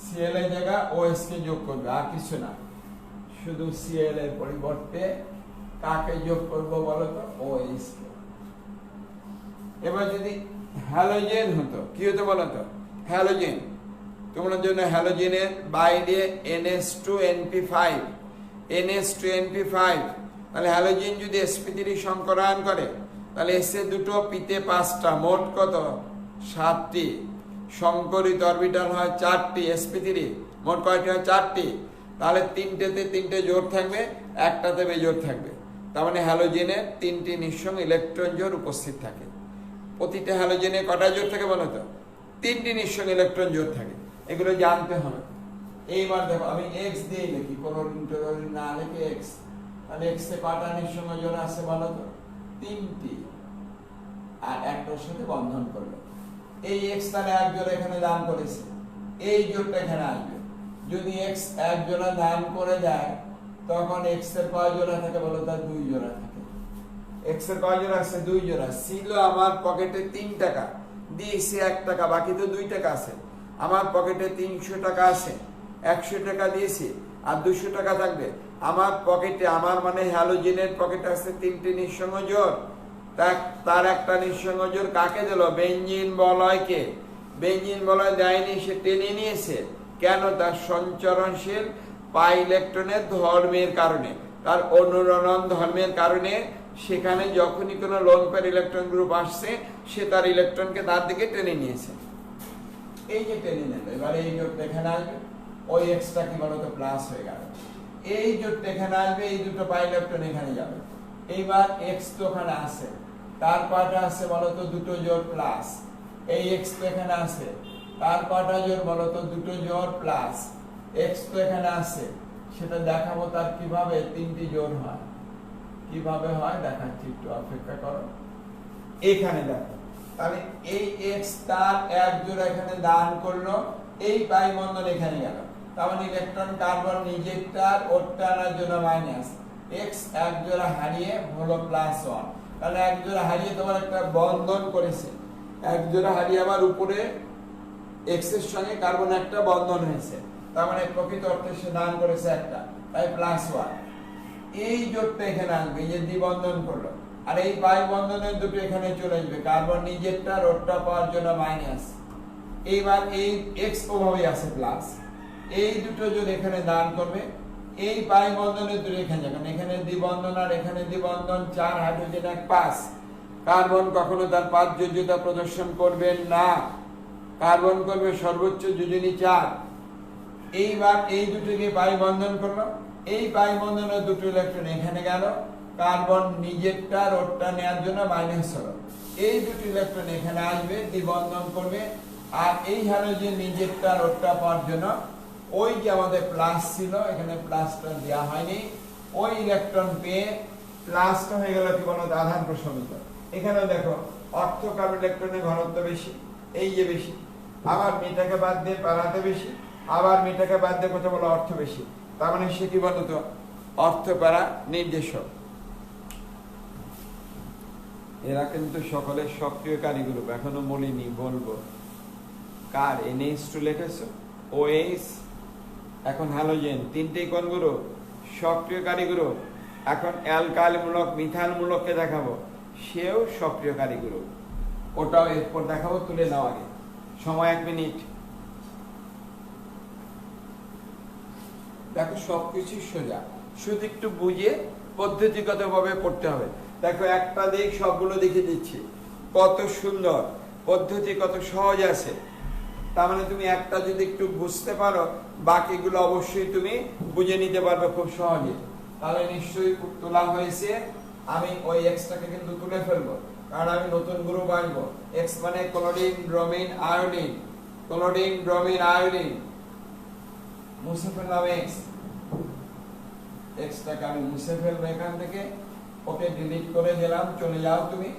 সিএল এর জায়গা ওএস কে যোগ করবে, আর কিছু না। শুধু সিএল এর পরিবর্তে কাকে যোগ করব বলো তো? ওএস কে। এবার যদি হ্যালোজেন হতো কি হতো বলো তো? হ্যালোজেন, তোমার জন্য হ্যালোজেনের বাইরে NH2NP5, NH2NP5, তাহলে হ্যালোজেন যদি sp3 সংকরায়ন করে তাহলে এসে দুটো পিতে 5টা, মোট কত? 7টি। সংকরিত অরবিটাল হয় 4টি, sp3 মোট কয়টি হয়? 4টি। তাহলে 3টেতে 3টে জোড় থাকবে, একটাতে বেজোড় থাকবে। তার মানে হ্যালোজেনের 3টি নিঃসঙ্গ ইলেকট্রন জোড় উপস্থিত থাকে। প্রতিটা হ্যালোজেনে কটা জোড় থাকে বলো তো? 3টি নিঃসঙ্গ ইলেকট্রন জোড় থাকে। এগুলো জানতে হবে। এইবার দেখো আমি এক্স দিয়ে লিখি, কোনো ইন্টারভ্যাল না লিখে এক্স। তাহলে এক্স এ কটা নিঃসঙ্গ জোড় আছে বলো তো? 3টি, আর একটার সাথে বন্ধন করলো। এই এক্স তাহলে এক জোড়া এখানে দান করেছে, এই জোড়টা এখানে আসবে। যদি এক্স এক জোড়া দান করে দেয় তখন এক্স এর কয় জোড়া থাকে বলো? তার 2 জোড়া থাকে। এক্স এর কয় জোড়া আছে? 2 জোড়া। ছিল আমার পকেটে 3 টাকা, দিয়েছি 1 টাকা, বাকি তো 2 টাকা আছে। আমার পকেটে 300 টাকা আছে, 100 টাকা দিয়েছি, আর 200 টাকা থাকবে। আমার পকেটে, আমার মানে হ্যালোজেনের পকেটে আছে 3টি নিঃসঙ্গ জোড়। তার একটা নিঃসঙ্গ জোড় কাকে দিল? বেঞ্জিন বলয়কে। বেঞ্জিন বলয় দেয়নি, সে টেনে নিয়েছে। কেন? তার সঞ্চরণশীল পাই ইলেকট্রনের ধর্মের কারণে, তার অনুরণন ধর্মের কারণে। সেখানে যখনই কোনো লোন পেয়ার ইলেকট্রন গ্রুপ আসছে, সে তার ইলেকট্রনকে তার দিকে টেনে নিয়েছে। এই যে টেনে নিল, এবার এই জোটটা এখানে আসবে, ওই এক্সট্রা কি বলতো? প্লাস হয়ে গেল। এই জোটটা এখানে আসবে, এই দুটো পাই ইলেকট্রন এখানে যাবে। এইবার এক্স তো ওখানে আছে, তার কয়টা আছে বলতো? দুটো জোড় প্লাস। এই এক্স তো এখানে আছে, তার কয়টা জোড় বলতো? দুটো জোড় প্লাস। এক্স তো এখানে আছে, সেটা দেখাবো তার কিভাবে 3টি জোড় হয়। কিভাবে হয় দেখাচ্ছি, একটু অপেক্ষা করো। এখানে দেখো, তাহলে এই এক্স তার এক জোড়া এখানে দান করলো, এই পাই বন্ধন এখানে গেল। তার মানে ইলেকট্রন কার্বন নিজেরটার ওরটা আনার জন্য মাইনাস, এক্স এক জোড়া হারিয়ে হলো +1। তাহলে এক জোড়া হারিয়ে তোমার একটা বন্ধন করেছে, এক জোড়া হারিয়ে আবার উপরে এক্স এর সঙ্গে কার্বন একটা বন্ধন হয়েছে। তার মানে প্রকৃত অর্থে সে দান করেছে একটা, তাই +1। এই জোটটা এখানে আসবে, এই যে দ্বিবন্ধন করলো, আর এই পাই বন্ধনের দুটো এখানে চলে আসবে, কার্বন নিজেরটা রোডটা পাওয়ার জন্য মাইনাস। এইবার এই এক্স ওভাবে আছে প্লাস, এই দুটো জোড় এখানে দান করবে, এই পাই বন্ধনের দুটো এখানে যাবে, এখানে দ্বিবন্ধন আর এখানে দ্বিবন্ধন, 4 হাইড্রোজেন 1 5। কার্বন কখনো তার 5 যোজ্যতা প্রদর্শন করবে না, কার্বন করবে সর্বোচ্চ যোজনী 4। এইবার এই দুটোকে পাই বন্ধন করলো, এই পাই বন্ধনের দুটো ইলেকট্রন এখানে গেল, কার্বন নিজেরটা রোডটা নেওয়ার জন্য মাইনাস হলো। এই দুটো ইলেকট্রন এখানে আসবে, দ্বিবন্ধন করবে, আর এই হ্যালোজেন নিজেরটা রোডটা পাওয়ার জন্য ওই যে আমাদের প্লাস ছিল, এখানে প্লাসটা দেওয়া হয়নি, ওই ইলেকট্রন পেয়ে প্লাসটা হয়ে গেল কি বলো? আধান প্রশমিত। এখানে দেখো অর্থ কার্বন ইলেকট্রনের ঘনত্ব বেশি, এই যে বেশি, আবার মেটাকে বাদ দিয়ে পারাতে বেশি, আবার মেটাকে বাদ দিয়ে কোথাও বলো? অর্থ বেশি। তার মানে সে কি বলতো? অর্থ প্যারা নির্দেশক। এরা কিন্তু সকলের সক্রিয় কারিগরূপ, এখনো বলিনি, বলবো। কার? NH2 লিখেছো, OH, এখন হ্যালোজেন, 3টেই কোন গ্রুপ? সক্রিয় কারিগরূপ। এখন অ্যালকাইল মূলক, মিথাইল মূলককে দেখাবো, সেও সক্রিয় কারিগরূপ। ওটাও এরপর দেখাবো, তুলে নাও আগে, সময় 1 মিনিট। দেখো সবকিছু সোজা, শুধু একটু বুঝে পদ্ধতিগতভাবে পড়তে হবে। দেখো একটা দিক সবগুলো দেখে দিচ্ছি, কত সুন্দর পদ্ধতি, কত সহজ আছে। তার মানে তুমি একটা যদি একটু বুঝতে পারো, বাকিগুলো অবশ্যই তুমি বুঝে নিতে পারবে খুব সহজে। তাহলে নিশ্চয়ই তোলা হয়েছে। আমি ওই এক্সটাকে কিন্তু তুলে ফেলবো, কারণ আমি নতুন গ্রুপ আনবো। এক্স মানে chlorine bromine iodine, chlorine bromine iodine, মুছে ফেললাম এক্স, এক্সটাকে আমি মুছে ফেলবো এখান থেকে। ওকে ডিলিট করে দিলাম, চলে যাও তুমি।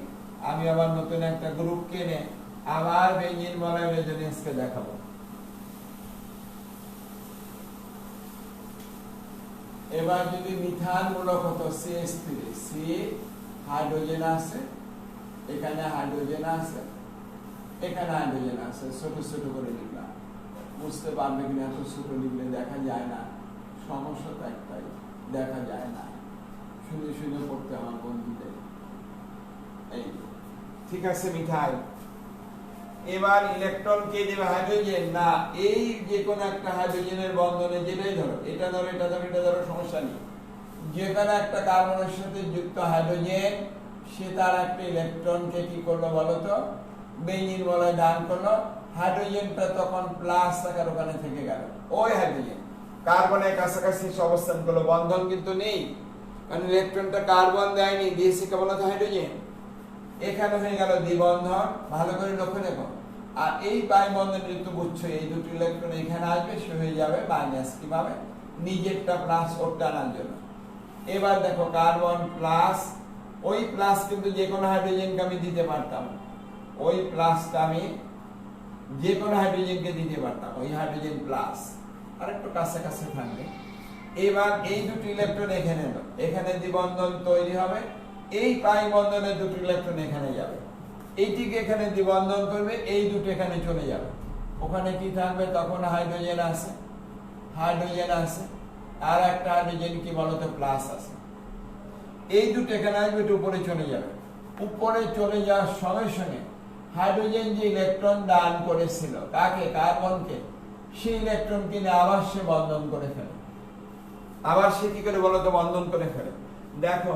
আমি আবার নতুন একটা গ্রুপ কিনে আবার বেঞ্জিন বলয় রেজোনেন্সকে দেখাবো। এবার যদি মিথান মূলক হতো CH3, সি হাইড্রোজেন আছে, এখানে হাইড্রোজেন আছে, এখানে হাইড্রোজেন আছে, ছোট ছোট করে লিখলাম। বুঝতে পারবে কিনা এত ছোট লিখলে? দেখা যায় না, সমস্যা তো একটাই, দেখা যায় না। শুনে শুনে পড়তে আমার বন্ধুদের। এই ঠিক আছে মিঠাই। এবার ইলেকট্রন কে দেবে? হাইড্রোজেন না, এই যে কোনো একটা হাইড্রোজেনের বন্ধনে, যেটাই ধরো, এটা ধরো, এটা ধরো, এটা ধরো, সমস্যা নেই। যেখানে একটা কার্বনের সাথে যুক্ত হাইড্রোজেন, সে তার একটা ইলেকট্রনকে কি করলো বলতো? বেঞ্জিন বলয় দান করলো। হাইড্রোজেনটা তখন প্লাস আকার ওখানে থেকে গেল। ওই হাইড্রোজেন কার্বনের কাছাকাছি অবস্থান করলো, বন্ধন কিন্তু নেই, কারণ ইলেকট্রনটা কার্বন দেয়নি, দিয়েছে কেবল হাইড্রোজেন। এখানে হয়ে গেল দ্বিবন্ধন। ভালো করে লক্ষ্য দেখো। আর এই পাই বন্ধন যেহেতু বুঝছো, এই দুটো ইলেকট্রন এখানে আসবে, সে হয়ে যাবে মাইনাস। কিভাবে? নিজেরটা প্লাস ওর টানার জন্য। এবার দেখো কার্বন প্লাস, ওই প্লাস কিন্তু যে কোনো হাইড্রোজেনকে আমি দিতে পারতাম, ওই প্লাসটা আমি যে কোনো হাইড্রোজেনকে দিতে পারতাম, ওই হাইড্রোজেন প্লাস আর একটু কাছাকাছি থাকবে। এবার এই দুটো ইলেকট্রন এখানে এলো, এখানে দ্বিবন্ধন তৈরি হবে, এই পাই বন্ধনের দুটো ইলেকট্রন এখানে যাবে, এইটিকে এখানে দ্বিবন্ধন করবে, এই দুটো এখানে চলে যাবে। ওখানে কি থাকবে? তখন হাইড্রোজেন আছে, হাইড্রোজেন আছে, আর একটা হাইড্রোজেন কি বলতো? প্লাস আছে। এই দুটো এখানে আসবে, এটা উপরে চলে যাবে। উপরে চলে যাওয়ার সঙ্গে সঙ্গে হাইড্রোজেন যে ইলেকট্রন দান করেছিল কাকে? কার্বনকে, সেই ইলেকট্রন কিনে আবার সে বন্ধন করে ফেলে। আবার সে কি করে বলতো? বন্ধন করে ফেলে। দেখো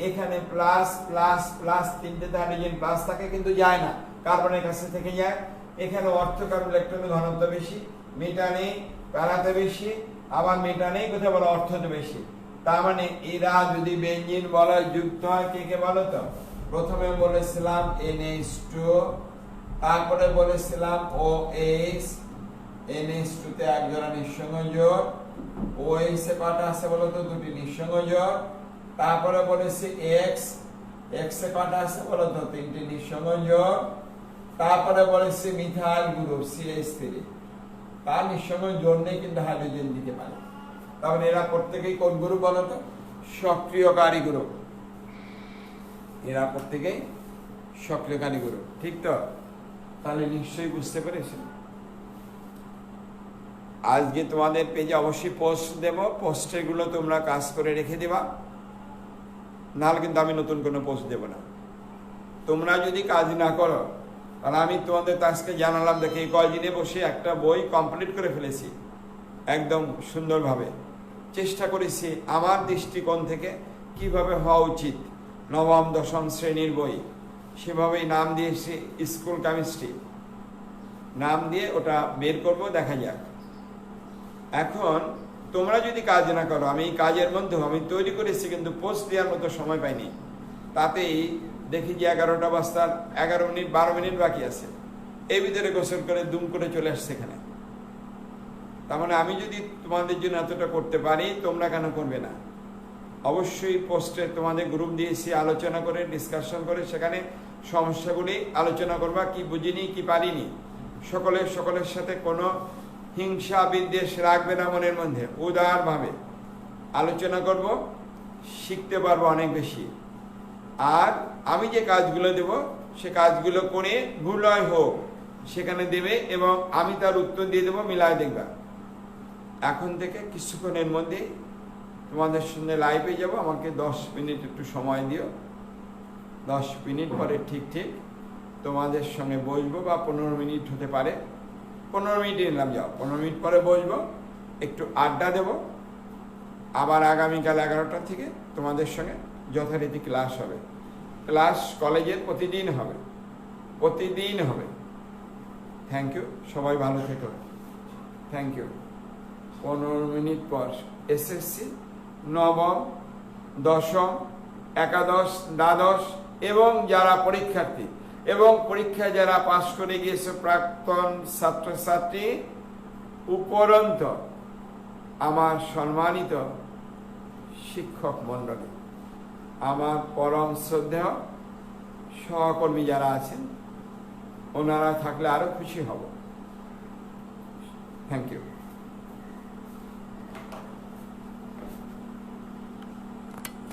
এখানে প্লাস প্লাস প্লাস, তিনটে হাইড্রোজেন প্লাস থাকে কিন্তু যায় না, কার্বনের কাছে থেকে যায়। এখানে অর্থকার্বন ইলেকট্রনের ঘনত্ব বেশি, মেটানে প্যারাতে বেশি, আবার মেটানে কোথায় বলো? অর্থতে বেশি। তার মানে এরা যদি বেঞ্জিন বলয় যুক্ত হয়, কে কে বলো তো? প্রথমে বলেছিলাম NH2, তারপরে বলেছিলাম OH, NH2 তে এক জোড়া নিঃসংযোগ, OH এ কটা আছে বলো তো? দুটি নিঃসংযোগ। তারপরে বলেছি X, X এ কটা আছে বলো তো? তিনটি নিঃসংযোগ। তারপরে বলেছি মিথাইল গ্রুপ CH3, তার নিঃসংযোগ জন্যে কিন্তু হাইড্রোজেন দিতে পারে। তাহলে এরা প্রত্যেকেই কোন গ্রুপ বলো তো? সক্রিয়কারী গ্রুপ। এরা প্রত্যেকেই সক্রিয়কারী গ্রুপ, ঠিক তো? তাহলে নিশ্চয়ই বুঝতে পেরেছেন। আজকে তোমাদের পেজে অবশ্যই পোস্ট দেব, পোস্টের গুলো তোমরা কাজ করে রেখে দেবা, নাহলে কিন্তু আমি নতুন কোনো পোস্ট দেব না। তোমরা যদি কাজ না করো, তাহলে আমি তোমাদের আজকে জানালাম, দেখে এই কয়দিনে বসে একটা বই কমপ্লিট করে ফেলেছি একদম সুন্দরভাবে। চেষ্টা করেছি আমার দৃষ্টিকোণ থেকে কিভাবে হওয়া উচিত, নবম দশম শ্রেণীর বই, সেভাবেই নাম দিয়েছি স্কুল কেমিস্ট্রি, নাম দিয়ে ওটা বের করব, দেখা যাক। এখন তোমরা যদি কাজ না করো, আমি এই কাজের মধ্যে আমি তৈরি করেছি কিন্তু পোস্ট দেওয়ার মতো সময় পাইনি। তাতেই দেখি যে 11টা বাজতার 11 মিনিট 12 মিনিট বাকি আছে, এই ভিতরে গোসল করে দুম করে চলে আসছে এখানে। তার মানে আমি যদি তোমাদের জন্য এতটা করতে পারি, তোমরা কেন করবে না? অবশ্যই পোস্টে তোমাদের গ্রুপ দিয়েছি, আলোচনা করে ডিসকাশন করে সেখানে সমস্যাগুলি আলোচনা করবা, কি বুঝিনি কি পারিনি। সকলের সাথে কোনো হিংসা বিদ্বেষ রাখবে না মনের মধ্যে, উদারভাবে আলোচনা করব, শিখতে পারবো অনেক বেশি। আর আমি যে কাজগুলো দেব, সে কাজগুলো করে ভুল হয় হোক সেখানে দেবে, এবং আমি তার উত্তর দিয়ে দেবো, মিলায় দেখবা। এখন থেকে কিছুক্ষণের মধ্যে তোমাদের সঙ্গে লাইভে যাব, আমাকে 10 মিনিট একটু সময় দিও। 10 মিনিট পরে ঠিক তোমাদের সঙ্গে বসবো, বা 15 মিনিট হতে পারে, 15 মিনিট নিলাম, যাও 15 মিনিট পরে বসবো, একটু আড্ডা দেব। আবার আগামীকাল 11টা থেকে তোমাদের সঙ্গে যথারীতি ক্লাস হবে। ক্লাস কলেজের প্রতিদিন হবে, প্রতিদিন হবে। থ্যাংক ইউ, সবাই ভালো থেকো। Thank you. 15 মিনিট পর এসএসসি নবম, দশম, একাদশ, দ্বাদশ এবং যারা পরীক্ষার্থী এবং পরীক্ষায় যারা পাশ করে গিয়েছে প্রাক্তন ছাত্রছাত্রী উপরন্ত আমার সম্মানিত শিক্ষক মণ্ডলী, আমার পরম শ্রদ্ধেয় সহকর্মী যারা আছেন ওনারা থাকলে আরো খুশি হব। Thank you.